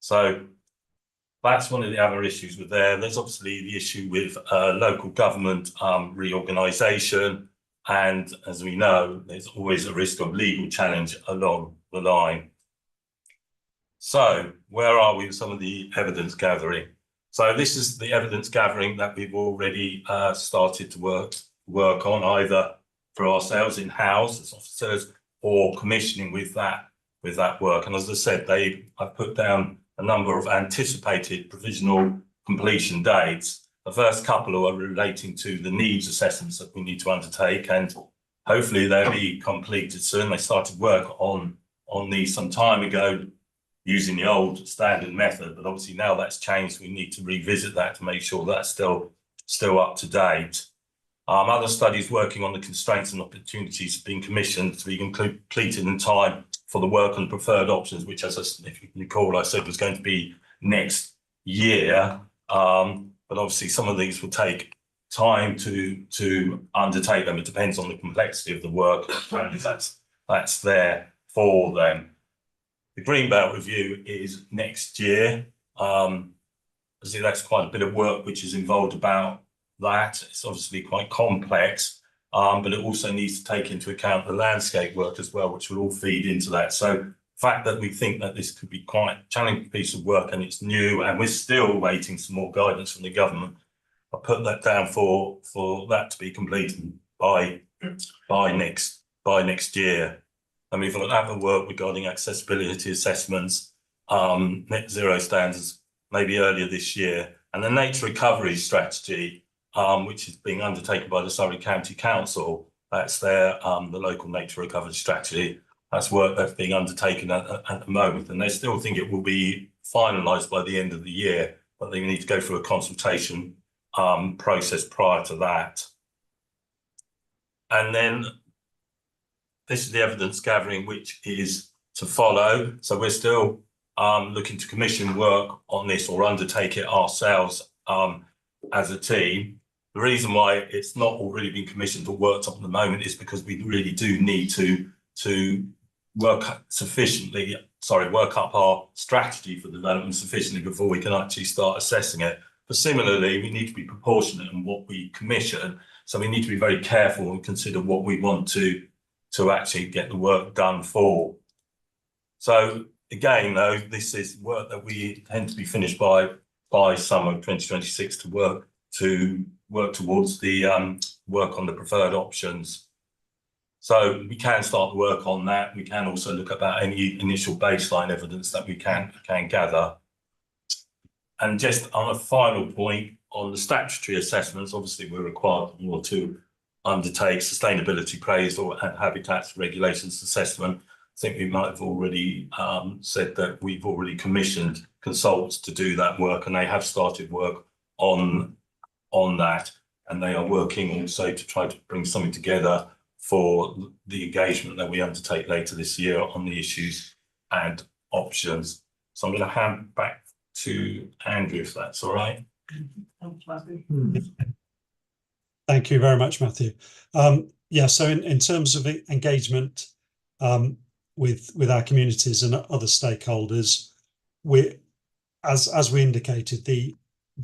So that's one of the other issues with there. There's obviously the issue with local government reorganisation. And as we know, there's always a risk of legal challenge along the line. So where are we with some of the evidence gathering? So this is the evidence gathering that we've already started to work on, either for ourselves in-house as officers or commissioning with that work. And as I said, I've put down a number of anticipated provisional completion dates. The first couple are relating to the needs assessments that we need to undertake, and hopefully they'll be completed soon. They started work on these some time ago using the old standard method, but obviously now that's changed. We need to revisit that to make sure that's still up to date. Other studies working on the constraints and opportunities have been commissioned to be completed in time for the work on preferred options, which, if you recall, I said was going to be next year. But obviously some of these will take time to undertake them. It depends on the complexity of the work. That's there for them. The Greenbelt review is next year. Obviously that's quite a bit of work which is involved about that. It's obviously quite complex, but it also needs to take into account the landscape work as well, which will all feed into that. So the fact that we think that this could be quite a challenging piece of work and it's new and we're still waiting some more guidance from the government, I put that down for that to be completed by next year. And we've got other work regarding accessibility assessments, net zero standards, maybe earlier this year, and the nature recovery strategy, which is being undertaken by the Surrey County Council. That's the local nature recovery strategy. That's work that's being undertaken at the moment, and they still think it will be finalised by the end of the year, but they need to go through a consultation process prior to that. And then this is the evidence gathering which is to follow. So we're still looking to commission work on this or undertake it ourselves as a team. The reason why it's not already been commissioned or worked on at the moment is because we really do need to work up our strategy for development sufficiently before we can actually start assessing it. But similarly, we need to be proportionate in what we commission. So we need to be very careful and consider what we want to actually get the work done for. So again, though, this is work that we intend to be finished by summer 2026 to work towards the work on the preferred options. So we can start the work on that. We can also look at any initial baseline evidence that we can gather. And just on a final point on the statutory assessments, obviously we're required to undertake sustainability appraisal and habitats regulations assessment. I think we might have already said that we've already commissioned consultants to do that work, and they have started work on that, and they are working also to try to bring something together for the engagement that we undertake later this year on the issues and options. So I'm going to hand back to Andrew, if that's all right. Thank you very much, Matthew. Yeah, so in terms of engagement with our communities and other stakeholders, as we indicated, the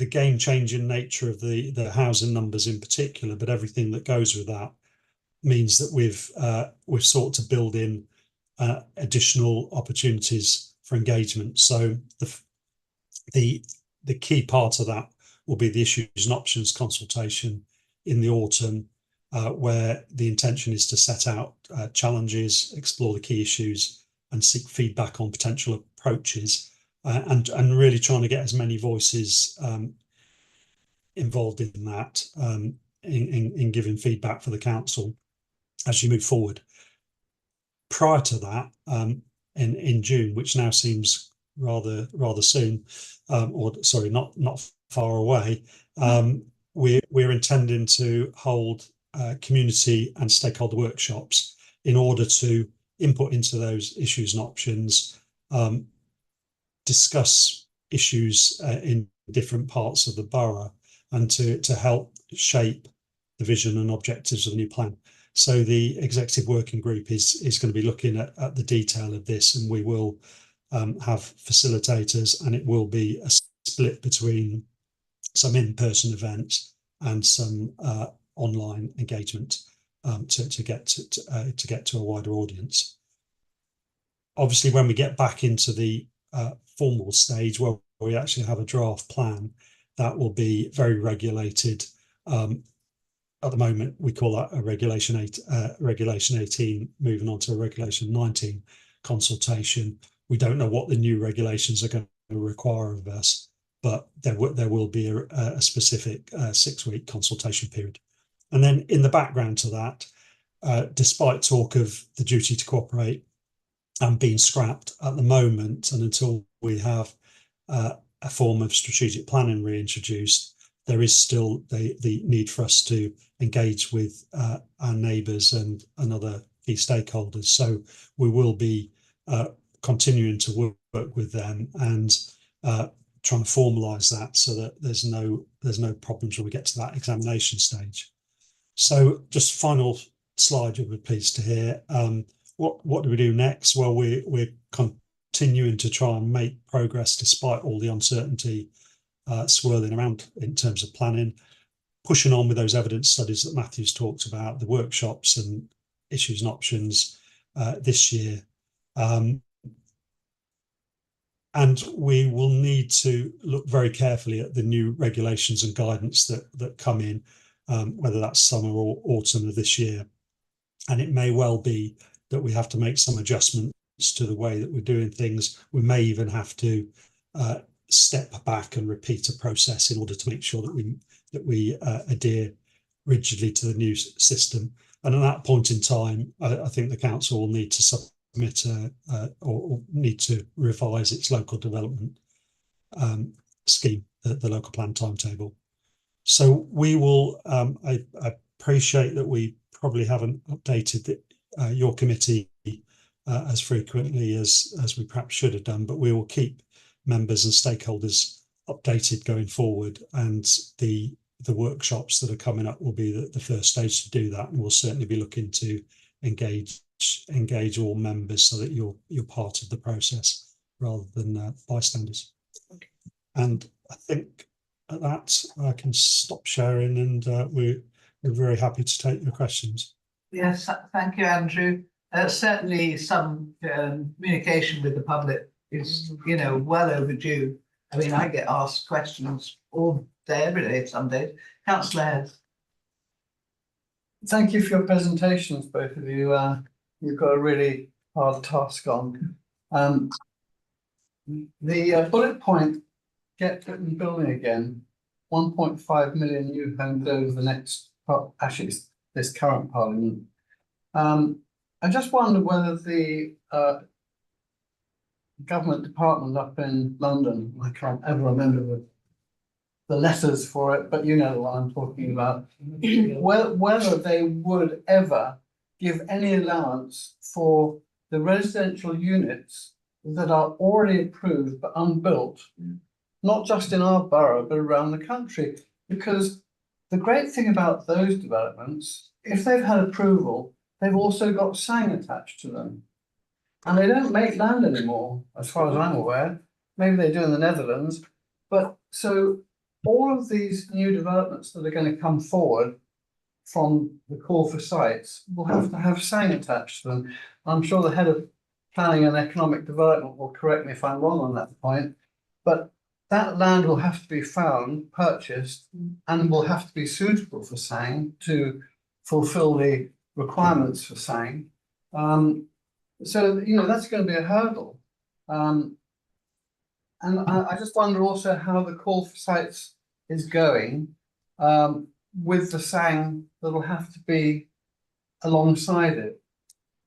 game-changing nature of the housing numbers in particular, but everything that goes with that, means that we've sought to build in additional opportunities for engagement. So the key part of that will be the issues and options consultation in the autumn, where the intention is to set out challenges, explore the key issues, and seek feedback on potential approaches, and really trying to get as many voices involved in that, in giving feedback for the council as you move forward. Prior to that, in June, which now seems rather soon, or sorry, not far away, we're intending to hold community and stakeholder workshops in order to input into those issues and options, discuss issues in different parts of the borough, and to help shape the vision and objectives of the new plan. So the executive working group is going to be looking at the detail of this, and we will have facilitators, and it will be a split between some in-person events and some online engagement to get to a wider audience. Obviously, when we get back into the formal stage where we actually have a draft plan, that will be very regulated. At the moment, we call that a Regulation 18, moving on to a Regulation 19 consultation. We don't know what the new regulations are going to require of us, but there will be a specific 6-week consultation period. And then in the background to that, despite talk of the duty to cooperate being scrapped at the moment, and until we have a form of strategic planning reintroduced, there is still the need for us to engage with our neighbours and other key stakeholders. So we will be continuing to work with them and trying to formalise that so that there's no problems when we get to that examination stage. So just final slide, you'll be pleased to hear. What do we do next? Well, we're continuing to try and make progress despite all the uncertainty swirling around in terms of planning, pushing on with those evidence studies that Matthew's talked about, the workshops and issues and options this year. And we will need to look very carefully at the new regulations and guidance that come in, whether that's summer or autumn of this year. And it may well be that we have to make some adjustments to the way that we're doing things. We may even have to step back and repeat a process in order to make sure that we adhere rigidly to the new system. And at that point in time, I think the council will need to submit or need to revise its local development scheme, the local plan timetable. So we will. I appreciate that we probably haven't updated your committee as frequently as we perhaps should have done, but we will keep members and stakeholders updated going forward, and the workshops that are coming up will be the first stage to do that, and we'll certainly be looking to engage all members so that you're part of the process rather than bystanders. Okay. And I think at that I can stop sharing, and we're very happy to take your questions. Yes, thank you, Andrew. Certainly some communication with the public is, you know, well overdue. I mean, I get asked questions all day, every day, some days. Councillor Head. Thank you for your presentations, both of you. You've got a really hard task on. The bullet point, get Britain building again, 1.5 million new homes over the next, actually it's this current parliament. I just wonder whether the government department up in London, I can't ever remember the letters for it, but you know what I'm talking about, whether they would ever give any allowance for the residential units that are already approved but unbuilt, not just in our borough, but around the country. Because the great thing about those developments, if they've had approval, they've also got SANG attached to them. And they don't make land anymore, as far as I'm aware. Maybe they do in the Netherlands. But so all of these new developments that are going to come forward from the call for sites will have to have SANG attached to them. I'm sure the head of planning and economic development will correct me if I'm wrong on that point, but that land will have to be found, purchased, and will have to be suitable for SANG to fulfill the requirements for SANG. So, you know, that's going to be a hurdle. And I just wonder also how the call for sites is going with the SANG that'll have to be alongside it.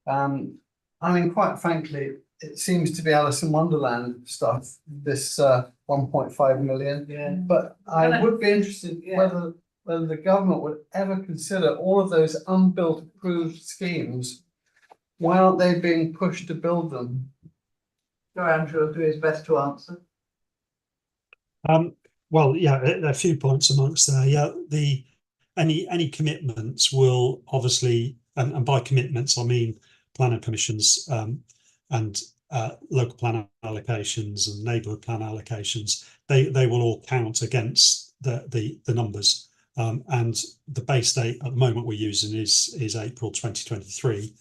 I mean, quite frankly, it seems to be Alice in Wonderland stuff, this 1.5 million. Yeah. But I would be interested whether the government would ever consider all of those unbuilt approved schemes. Why aren't they being pushed to build them? Sure, Andrew will do his best to answer. Well, yeah, a few points amongst there. Yeah, any commitments will obviously, and by commitments I mean planning permissions and local plan allocations and neighbourhood plan allocations. They will all count against the numbers. And the base date at the moment we're using is April 2023,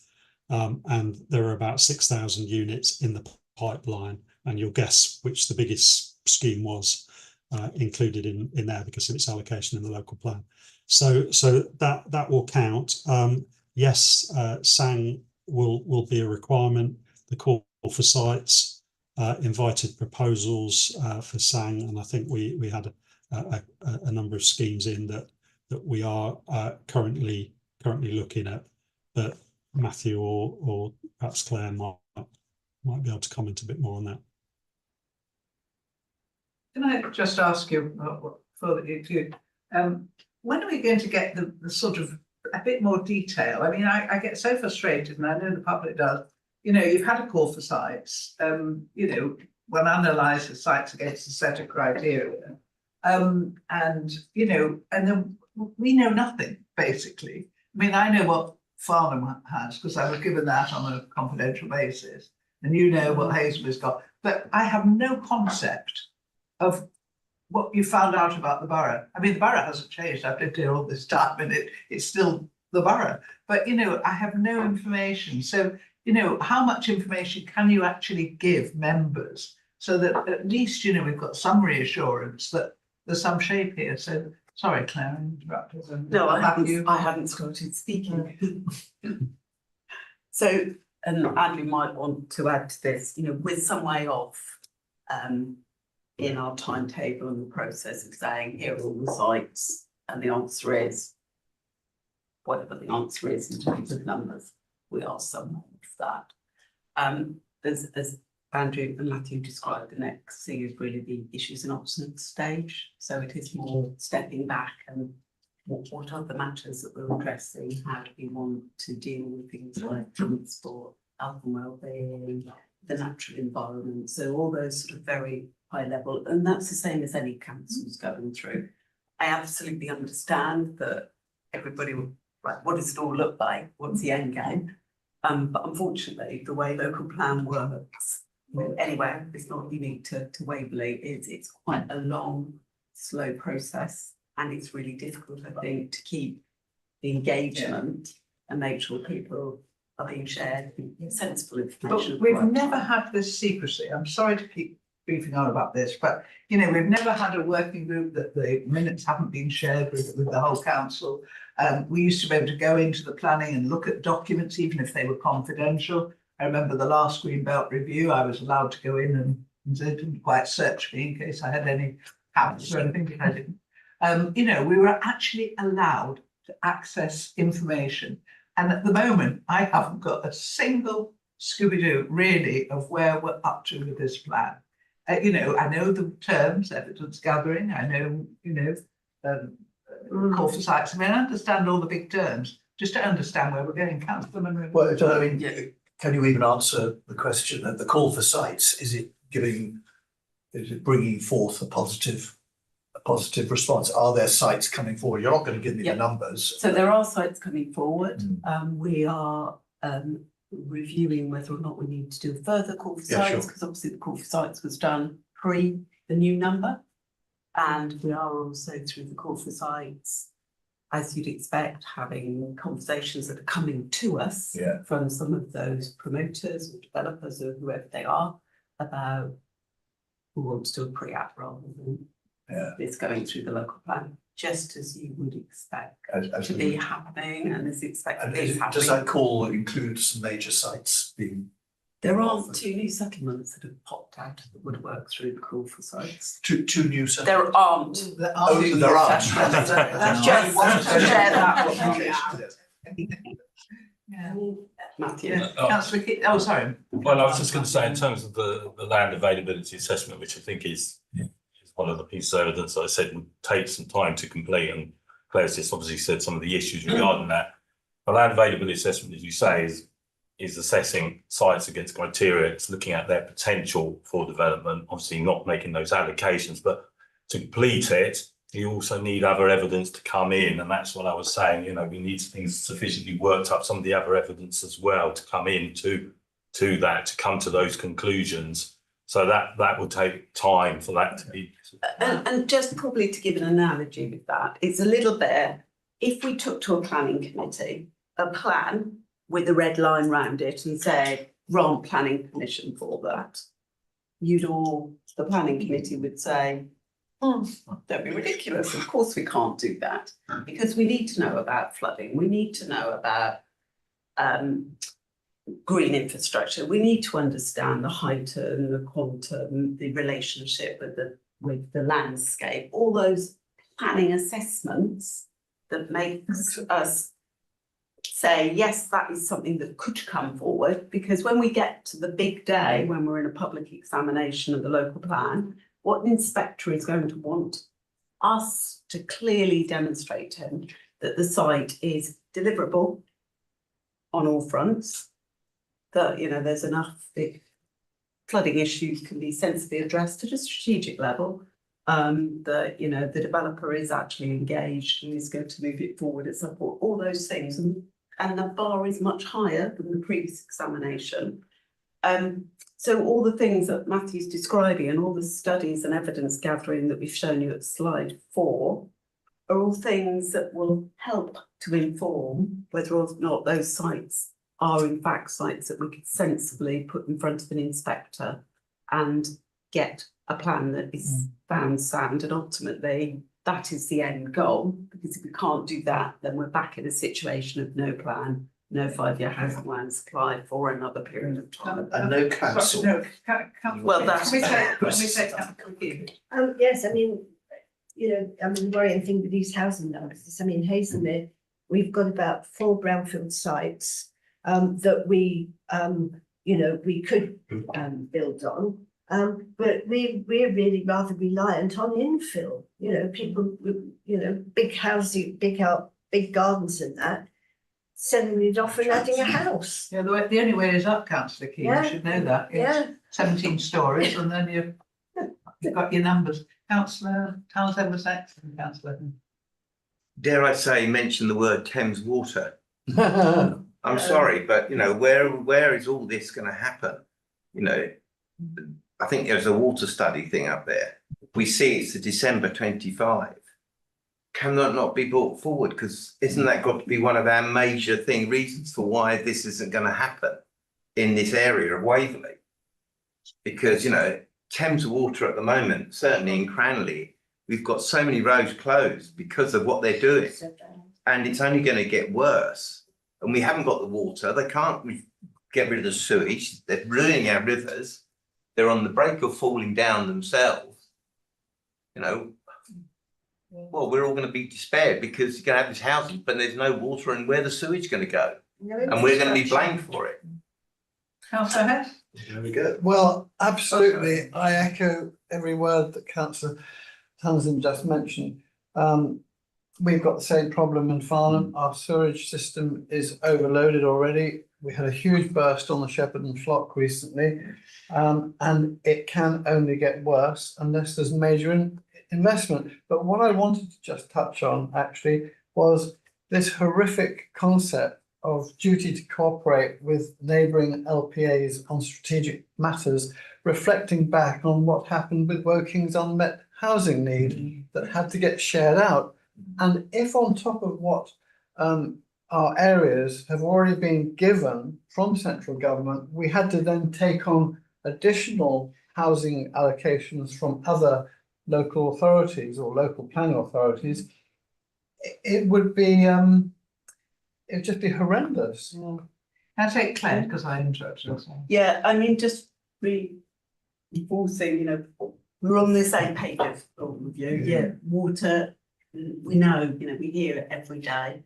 and there are about 6,000 units in the pipeline, and you'll guess which the biggest scheme was included in there because of its allocation in the local plan. So that will count. Yes, SANG will be a requirement. The call for sites invited proposals for SANG, and I think we had a number of schemes in that we are currently looking at, but Matthew or perhaps Claire might be able to comment a bit more on that. Can I just ask you further, when are we going to get the sort of a bit more detail? I mean, I get so frustrated, and I know the public does. You know, you've had a call for sites. You know, one analyses sites against a set of criteria, and you know, and then we know nothing basically. I mean, I know what Farnham has because I was given that on a confidential basis, and you know what Hazelby's got, but I have no concept of what you found out about the borough. I mean, the borough hasn't changed. I've lived here all this time, and it's still the borough. But you know, I have no information. So you know, how much information can you actually give members so that at least you know we've got some reassurance that there's some shape here. So sorry, Claire, I interrupted. No, I hadn't started speaking. So, and Andrew might want to add to this, you know, with some way off in our timetable and the process of saying here are all the sites, and the answer is whatever the answer is in terms of numbers, we are somewhat of that. As Andrew and Matthew described, the next thing is really the issues and options stage. So it is more stepping back and what are the matters that we're addressing? How do we want to deal with things like transport, health and wellbeing, the natural environment? So all those sort of very high level, and that's the same as any council's going through. I absolutely understand that everybody will, right, what does it all look like? What's the end game? But unfortunately, the way local plan works, anywhere, it's not unique to Waverley, it's quite a long, slow process, and it's really difficult, I think, to keep the engagement and make sure people are being shared sensible information. But we've never had this secrecy. I'm sorry to keep briefing on about this, but you know, we've never had a working group that the minutes haven't been shared with the whole council. We used to be able to go into the planning and look at documents, even if they were confidential. I remember the last Greenbelt review, I was allowed to go in and they didn't quite search me in case I had any habits or anything, but I didn't. You know, we were actually allowed to access information. And at the moment, I haven't got a single Scooby-Doo really of where we're up to with this plan. You know, I know the terms, evidence gathering, I know, you know, call for sites. I mean, I understand all the big terms, just to understand where we're going. Councillor Munro. Well, I mean, can you even answer the question that the call for sites, is it bringing forth a positive response? Are there sites coming forward? You're not going to give me the numbers. So there are sites coming forward. We are reviewing whether or not we need to do a further call for sites, because obviously the call for sites was done pre the new number. And we are also through the call for sites, as you'd expect, having conversations that are coming to us from some of those promoters or developers or whoever they are about who wants to do a pre-app rather than this going through the local plan, just as you would expect to be happening and as expected And is happening. does that call include some major sites being? There are 2 new settlements that have popped out of the woodwork through the call for sites. Two new settlements? There aren't. Oh, there aren't. Just wanted to share that with you. Matthew. Councillor oh, sorry. Well, I was just going to say, in terms of the land availability assessment, which I think is one of the pieces of evidence that I said would take some time to complete, and Claire's just obviously said some of the issues regarding that. The land availability assessment, as you say, is assessing sites against criteria. It's looking at their potential for development, obviously not making those allocations, but to complete it, you also need other evidence to come in. And that's what I was saying, you know, we need things sufficiently worked up, some of the other evidence as well to come in to that, to come to those conclusions. So that will take time for that to be. And just probably to give an analogy with that, it's a little bit, if we took to a planning committee, a plan with a red line round it and said, grant planning permission for that, the planning committee would say, don't be ridiculous, of course we can't do that, because we need to know about flooding, we need to know about green infrastructure, we need to understand the height and the quantum, the relationship with the landscape, all those planning assessments that makes us say, yes, that is something that could come forward, because when we get to the big day, when we're in a public examination of the local plan, what an inspector is going to want us to clearly demonstrate to him that the site is deliverable on all fronts, that, you know, there's enough big flooding issues can be sensibly addressed at a strategic level, that, you know, the developer is actually engaged and is going to move it forward at some point, all those things. And the bar is much higher than the previous examination. So all the things that Matthew's describing and all the studies and evidence gathering that we've shown you at slide 4 are all things that will help to inform whether or not those sites are in fact sites that we could sensibly put in front of an inspector and get a plan that is found sound. And ultimately, that is the end goal, because if we can't do that, then we're back in a situation of no plan, no 5-year housing land supply for another period of time. And no council. Well, that's. Yes, I mean, you know, I mean, the worrying thing with these housing numbers is, I mean, Hazelmere, we've got about 4 brownfield sites that we, you know, we could build on. But we're really rather reliant on infill, you know, people with, you know, big housing, big gardens and that, selling it off and adding a house. Yeah, the only way is up, Councillor Keane, you should know that. It's 17 stories and then you've got your numbers. Councillor Townsend was excellent, Councillor. Dare I say, mention the word Thames Water. I'm sorry, but you know, where is all this going to happen? You know, I think there's a water study thing up there. We see it's a December 25. can that not be brought forward? Because isn't that got to be one of our major reasons for why this isn't going to happen in this area of Waverley? Because, you know, Thames Water at the moment, certainly in Cranley, we've got so many roads closed because of what they're doing. And it's only going to get worse. And we haven't got the water. They can't get rid of the sewage. They're ruining our rivers. They're on the brink of falling down themselves. You know, well, we're all going to be despaired because you're going to have this housing, but there's no water, and where the sewage going to go? And we're going to be blamed for it. Councillor Hess? There we go. Well, absolutely. I echo every word that Councillor Townsend just mentioned. We've got the same problem in Farnham. Our sewage system is overloaded already. We had a huge burst on the Shepherd and Flock recently, and it can only get worse unless there's major investment. But what I wanted to just touch on actually was this horrific concept of duty to cooperate with neighbouring LPAs on strategic matters, reflecting back on what happened with Woking's unmet housing need that had to get shared out. And if on top of what our areas have already been given from central government, we had to then take on additional housing allocations from other local authorities or local planning authorities, it would be it'd just be horrendous. Can I take Claire, because I interrupted? Yeah, I mean, just reinforcing, you know, we're on the same page of all of you. Yeah, water, we know, you know, we hear it every day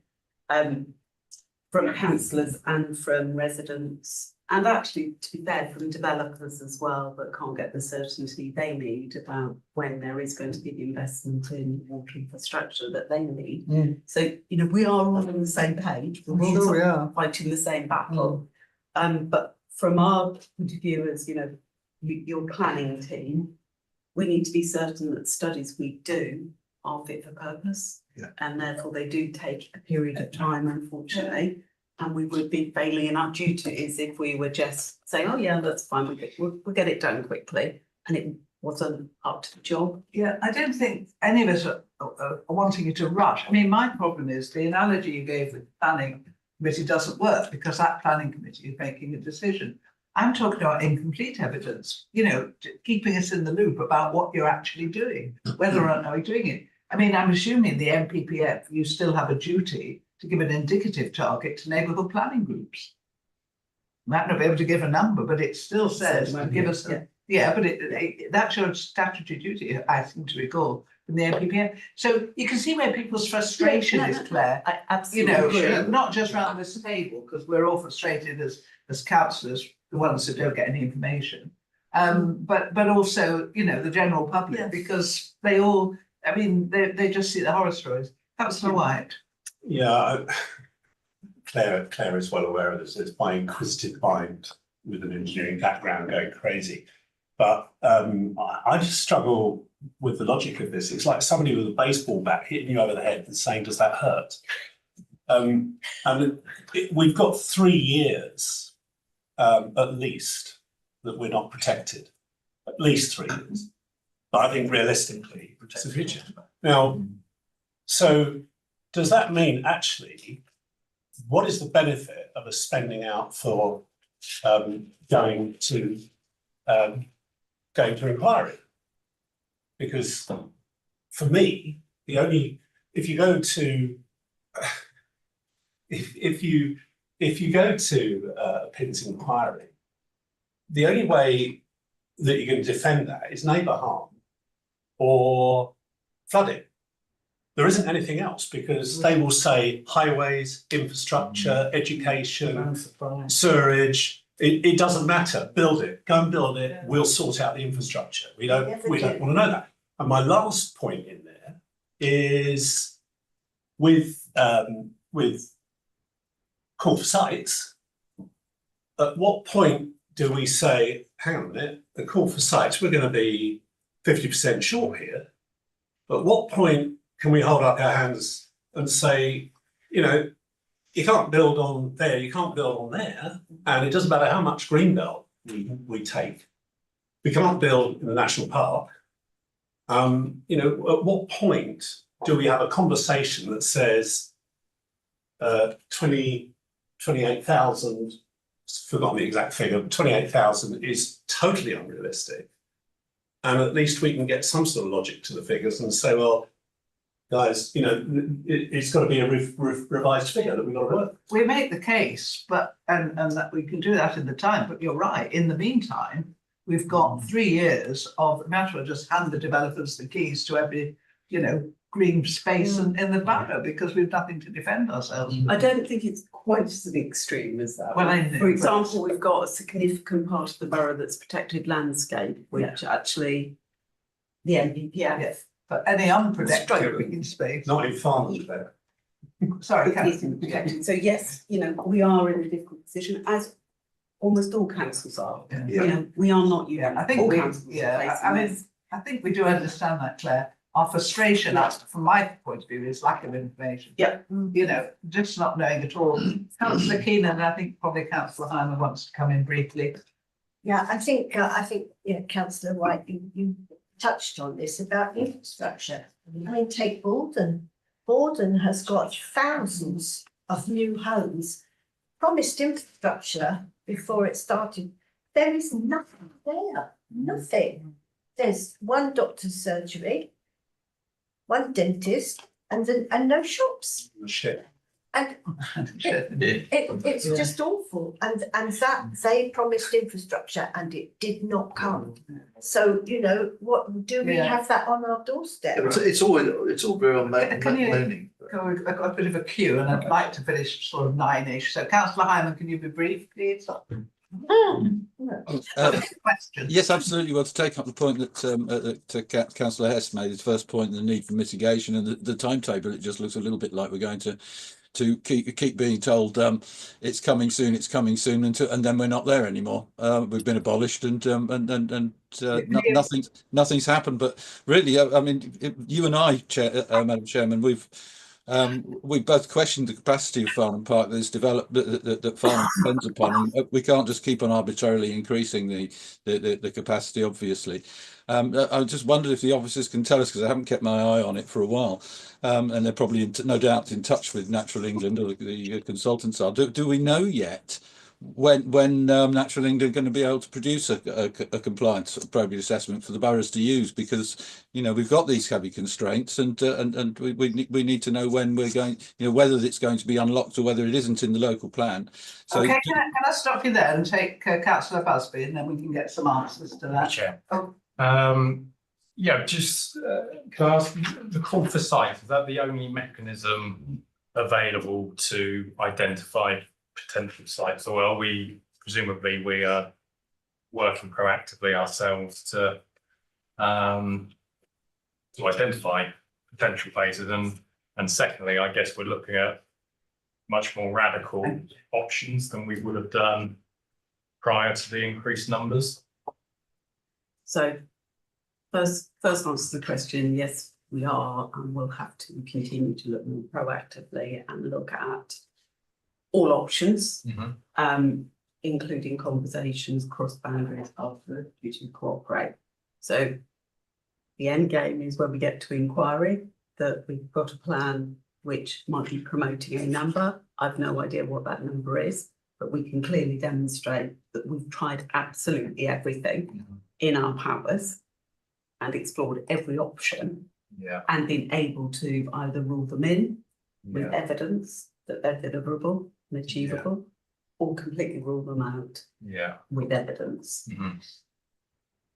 from councillors and from residents, and actually, to be fair, from developers as well, that can't get the certainty they need about when there is going to be the investment in water infrastructure that they need. So, you know, we are all on the same page. We're all Sure we are. fighting the same battle. But from our point of view as, you know, your planning team, we need to be certain that studies we do are fit for purpose. And therefore they do take a period of time, unfortunately. And we would be failing in our duties if we were just saying, oh yeah, that's fine, we'll get it done quickly. And it wasn't up to the job. Yeah, I don't think any of us are wanting you to rush. I mean, my problem is the analogy you gave with planning committee doesn't work because that planning committee is making a decision. I'm talking about incomplete evidence, you know, keeping us in the loop about what you're actually doing, whether or not you're doing it. I mean, I'm assuming the NPPF, you still have a duty to give an indicative target to neighbourhood planning groups. Might not be able to give a number, but it still says to give us, but that's your statutory duty, I seem to recall, from the NPPF. So you can see where people's frustration is, Claire. I absolutely You know, not just around this table, because we're all frustrated as councillors, the ones who don't get any information, but also, you know, the general public, because they all, I mean, they just see the horror stories. Councillor White. Yeah, Claire is well aware of this. It's my inquisitive mind with an engineering background going crazy. But I just struggle with the logic of this. It's like somebody with a baseball bat hitting you over the head and saying, does that hurt? And we've got 3 years at least that we're not protected. At least 3 years. But I think realistically, sufficient. Now, so does that mean actually, what is the benefit of us spending out for going to inquiry? Because for me, if you go to PINS inquiry, the only way that you can defend that is neighbour harm or flooding. There isn't anything else because they will say highways, infrastructure, education, sewerage. It doesn't matter. Build it. Go and build it. We'll sort out the infrastructure. We don't want to know that. And my last point in there is with call for sites. At what point do we say, hang on a minute, the call for sites, we're going to be 50% short here. But at what point can we hold up our hands and say, you know, you can't build on there, you can't build on there, and it doesn't matter how much greenbelt we take. We can't build in the national park. You know, at what point do we have a conversation that says 28,000, forgotten the exact figure, but 28,000 is totally unrealistic. And at least we can get some sort of logic to the figures and say, well, guys, you know, it's got to be a revised figure that we've got to work. We make the case, but and that we can do that in the time, but you're right. In the meantime, we've got 3 years of matter of just hand the developers the keys to every, you know, green space in the borough because we've nothing to defend ourselves. I don't think it's quite as an extreme as that. Well, I know, For example, we've got a significant part of the borough that's protected landscape, which actually the NPPF. But any unprotected green space. Not in farmers there. Sorry, It isn't protected. So yes, you know, we are in a difficult position, as almost all councils are. You know, we are not unique. I think All we, councils are yeah, facing I mean, this. I think we do understand that, Claire. Our frustration, from my point of view, is lack of information. Yeah. You know, just not knowing at all. Councillor Keenan, I think probably Councillor Hyman wants to come in briefly. Yeah, I think, yeah, Councillor White, you touched on this about infrastructure. I mean, take Borden. Borden has got thousands of new homes, promised infrastructure before it started. There is nothing there, nothing. There's one doctor's surgery, one dentist, and no shops. Shit. And it's just awful. And that they promised infrastructure and it did not come. So, you know, what do we have that on our doorstep? It's all very well Can you- moaning. I've got a bit of a queue and I'd like to finish sort of 9-ish. So Councillor Hyman, can you be brief, please? Yes, absolutely. Well, to take up the point that Councillor Hess made, his first point, the need for mitigation and the timetable, it just looks a little bit like we're going to keep being told it's coming soon, and then we're not there anymore. We've been abolished, and nothing's happened. But really, I mean, you and I, Madam Chairman, we've both questioned the capacity of Farnham Park that's developed that Farnham depends upon, and we can't just keep on arbitrarily increasing the capacity, obviously. I just wondered if the officers can tell us, because I haven't kept my eye on it for a while, and they're probably no doubt in touch with Natural England, or the consultants are. Do we know yet when Natural England are going to be able to produce a compliance appropriate assessment for the boroughs to use? Because, you know, we've got these heavy constraints, and we need to know when we're going, you know, whether it's going to be unlocked or whether it isn't in the local plan. So Okay, can I stop you there and take Councillor Busby, and then we can get some answers to that. Chair. Oh. Yeah, just can I ask, the call for site, is that the only mechanism available to identify potential sites, or are we presumably are working proactively ourselves to identify potential places, and secondly, I guess we're looking at much more radical options than we would have done prior to the increased numbers? So first answer to the question, yes, we are, and we'll have to continue to look more proactively and look at all options, including conversations across boundaries of the duty to cooperate. So the end game is when we get to inquiry that we've got a plan which might be promoting a number. I've no idea what that number is, but we can clearly demonstrate that we've tried absolutely everything in our powers and explored every option, and been able to either rule them in with evidence that they're deliverable and achievable, or completely rule them out with evidence.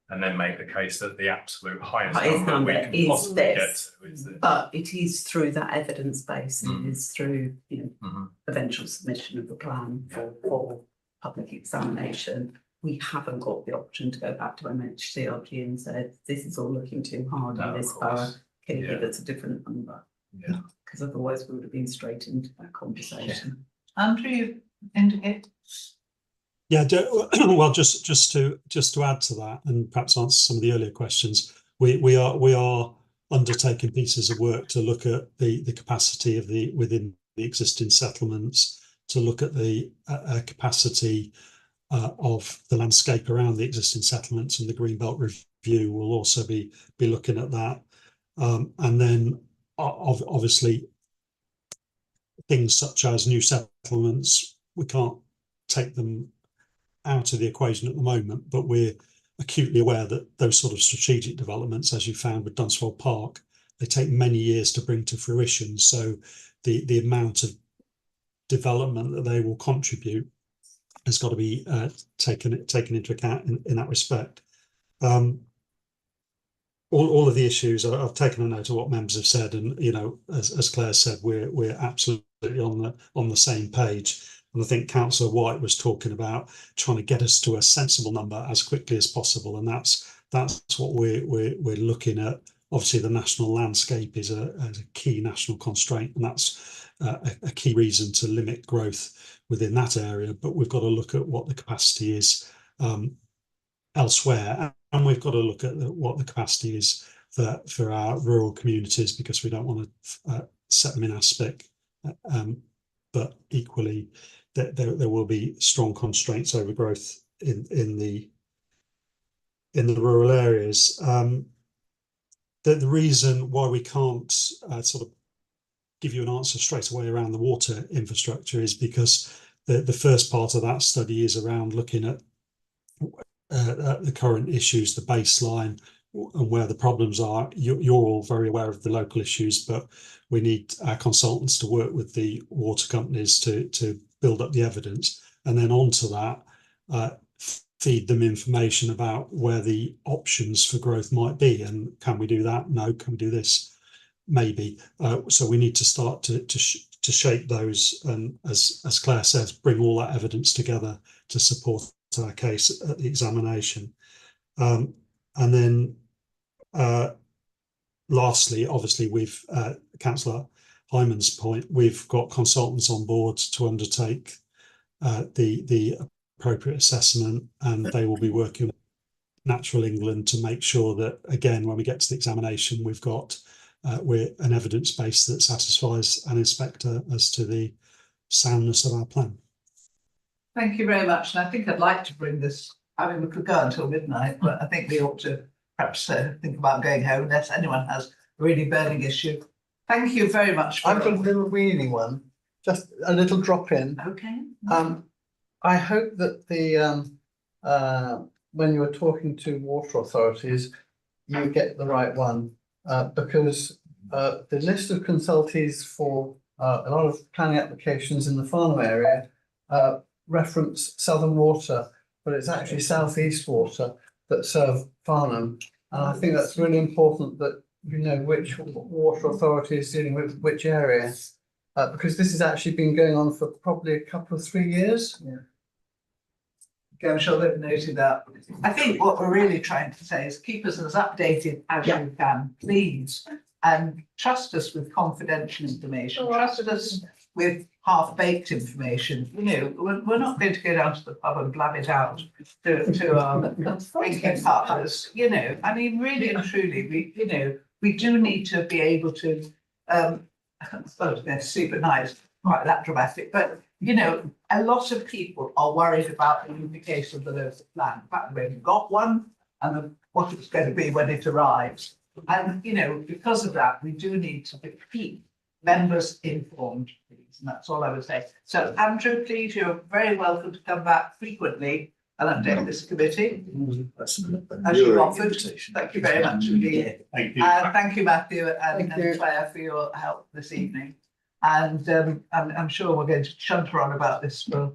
And then make the case that the absolute highest Highest number we number can is possibly get this. to is this. But it is through that evidence base, and it is through, you know, eventual submission of the plan for public examination. We haven't got the option to go back to MHCRG and say, this is all looking too hard in this borough. Can you give us a different number? Because otherwise we would have been straight into that conversation. Andrew, you indicate? Yeah, well, just to add to that, and perhaps answer some of the earlier questions, we are undertaking pieces of work to look at the capacity of within the existing settlements, to look at the capacity of the landscape around the existing settlements, and the Greenbelt Review will also be looking at that. And then obviously things such as new settlements, we can't take them out of the equation at the moment, but we're acutely aware that those sort of strategic developments, as you found with Dunsfold Park, they take many years to bring to fruition. So the amount of development that they will contribute has got to be taken into account in that respect. All of the issues, I've taken a note of what members have said, and as Claire said, we're absolutely on the same page. And I think Councillor White was talking about trying to get us to a sensible number as quickly as possible, and that's what we're looking at. Obviously, the national landscape is a key national constraint, and that's a key reason to limit growth within that area. But we've got to look at what the capacity is elsewhere, and we've got to look at what the capacity is for our rural communities, because we don't want to set them in aspic. But equally, there will be strong constraints over growth in the rural areas. The reason why we can't sort of give you an answer straight away around the water infrastructure is because the first part of that study is around looking at the current issues, the baseline, and where the problems are. You're all very aware of the local issues, but we need our consultants to work with the water companies to build up the evidence, and then onto that feed them information about where the options for growth might be. And can we do that? No. Can we do this? Maybe. So we need to start to shape those, and as Claire says, bring all that evidence together to support our case at the examination. And then lastly, obviously, we've Councillor Hyman's point, we've got consultants on board to undertake the appropriate assessment, and they will be working with Natural England to make sure that, again, when we get to the examination, we've got an evidence base that satisfies an inspector as to the soundness of our plan. Thank you very much. And I think I'd like to bring this, I mean, we could go until midnight, but I think we ought to perhaps think about going home unless anyone has a really burning issue. Thank you very much. I've got a little weeny one, just a little drop in. Okay. I hope that when you're talking to water authorities, you get the right one, because the list of consultees for a lot of planning applications in the Farnham area reference Southern Water, but it's actually South East Water that serve Farnham. And I think that's really important that you know which water authority is dealing with which area, because this has actually been going on for probably a couple of 3 years. Yeah. Okay, I'm sure they've noted that. I think what we're really trying to say is keep us as updated as you can, please, and trust us with confidential information. Trust us with half-baked information. You know, we're not going to go down to the pub and blab it out to our drinking partners. You know, I mean, really and truly, we do need to be able to. I suppose they're super nice, quite that dramatic, but you know, a lot of people are worried about the implication of the local plan. In fact, we've got one, and what it's going to be when it arrives. And you know, because of that, we do need to keep members informed, please, and that's all I would say. So, Andrew, please, you're very welcome to come back frequently and update this committee, as you offered. Thank you very much indeed. Thank you. Thank you, Matthew and Claire, for your help this evening. And I'm sure we're going to chunter on about this for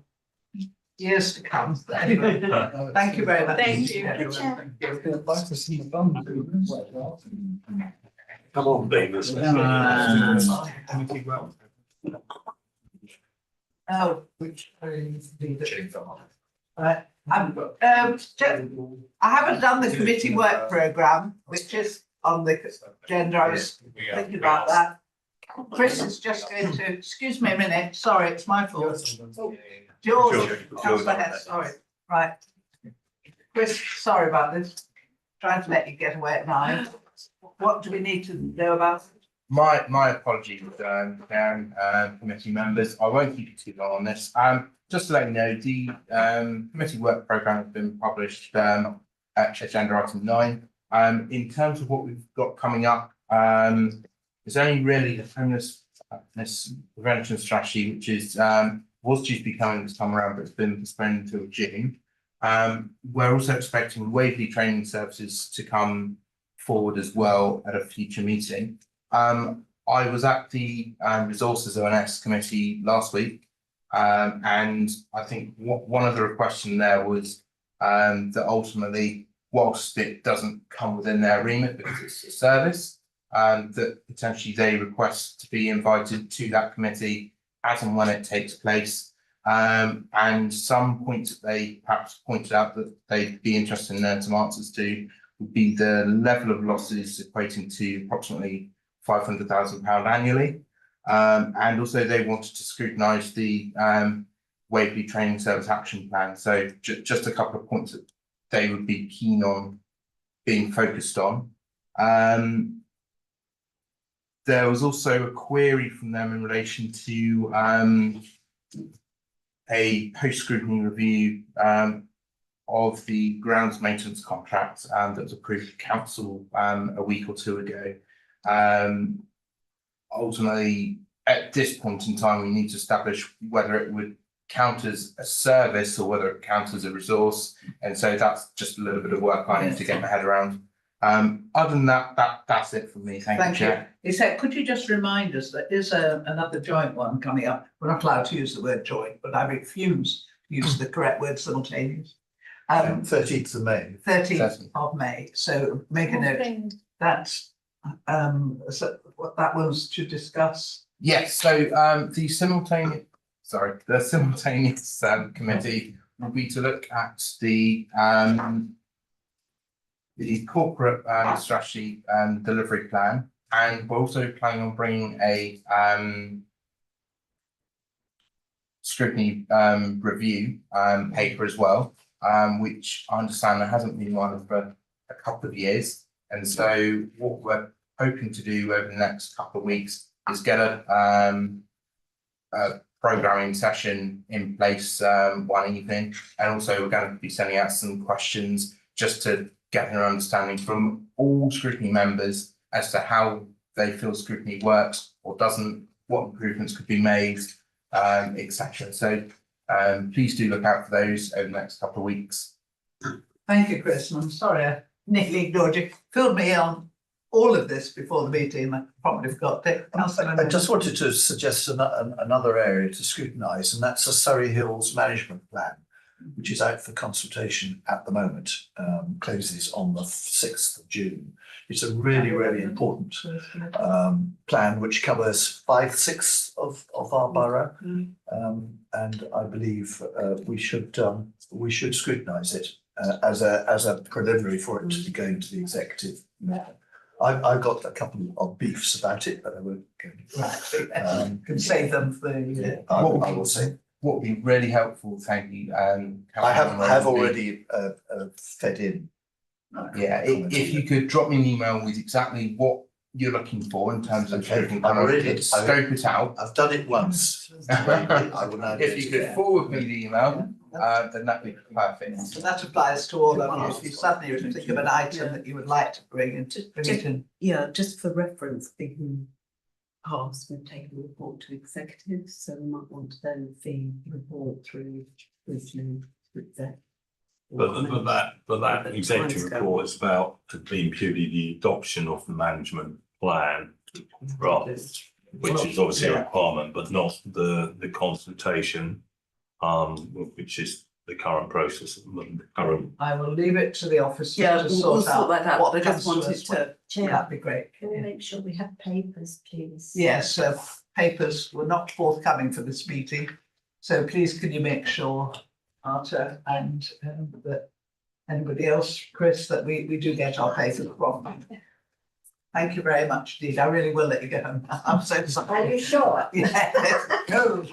years to come. Anyway, thank you very much. Thank you. Come on, Beavis. Oh, which right. I haven't done the committee work programme, which is on the agenda. I was thinking about that. Chris is just going to, excuse me a minute, sorry, it's my fault. George, Councillor Hess, sorry, right. Chris, sorry about this. Trying to let you get away at 9. What do we need to know about? My apologies, committee members. I won't keep you too long on this. Just to let you know, the committee work programme has been published at agenda item 9. In terms of what we've got coming up, It's only really the homelessness prevention strategy, which is was due to be coming this time around, but it's been postponed until June. We're also expecting Waverley Training Services to come forward as well at a future meeting. I was at the Resources ONS committee last week, and I think one of the requests in there was that ultimately, whilst it doesn't come within their remit because it's a service, that potentially they request to be invited to that committee as and when it takes place. And some points that they perhaps pointed out that they'd be interested in some answers to would be the level of losses equating to approximately £500,000 annually. And also they wanted to scrutinise the Waverley Training Service Action Plan. So just a couple of points that they would be keen on being focused on. There was also a query from them in relation to a post-scrutiny review of the grounds maintenance contract that was approved at council a week or two ago. Ultimately, at this point in time, we need to establish whether it would count as a service or whether it counts as a resource. And so that's just a little bit of work I need to get my head around. Other than that, that's it from me. Thank you, Chair. Isaac, could you just remind us that is another joint one coming up? We're not allowed to use the word joint, but I refuse to use the correct word simultaneous. 13th of May. 13th of May. So make a note that so what that was to discuss. Yes. So the simultaneous committee will be to look at the corporate strategy and delivery plan, and we're also planning on bringing a scrutiny review paper as well, which I understand there hasn't been one for a couple of years. And so what we're hoping to do over the next couple of weeks is get a programming session in place one evening, and also we're going to be sending out some questions just to get an understanding from all scrutiny members as to how they feel scrutiny works or doesn't, what improvements could be made, etc. So please do look out for those over the next couple of weeks. Thank you, Chris. And I'm sorry I nearly ignored you. Filled me on all of this before the meeting. I probably forgot to. I just wanted to suggest another area to scrutinise, and that's the Surrey Hills Management Plan, which is out for consultation at the moment, closes on the 6th of June. It's a really, really important plan which covers 5/6 of our borough, and I believe we should scrutinise it as a preliminary for it to be going to the executive. I've got a couple of beefs about it, but I won't go. Right, can save them for the. I will say. What would be really helpful, thank you. I have already fed in. Yeah, if you could drop me an email with exactly what you're looking for in terms of I've already scope it out. I've done it once. I will now. If you could forward me the email, then that'd be perfect. So that applies to all of you. If you suddenly think of an item that you would like to bring it in. Yeah, just for reference, in the past, we've taken a report to executives, so we might want to then feed the report through to exec. But that executive report is about being purely the adoption of the management plan, rather, which is obviously a requirement, but not the consultation, which is the current process at the moment. I will leave it to the office Yeah, to we'll sort sort out that out, what but I just comes wanted us. to- Chair, That'd be great. Can we make sure we have papers, please? Yes, papers were not forthcoming for this meeting, so please can you make sure, Arthur, and that anybody else, Chris, that we do get our papers from. Thank you very much indeed. I really will let you go home. I'm so sorry. Are you sure? Yeah, go.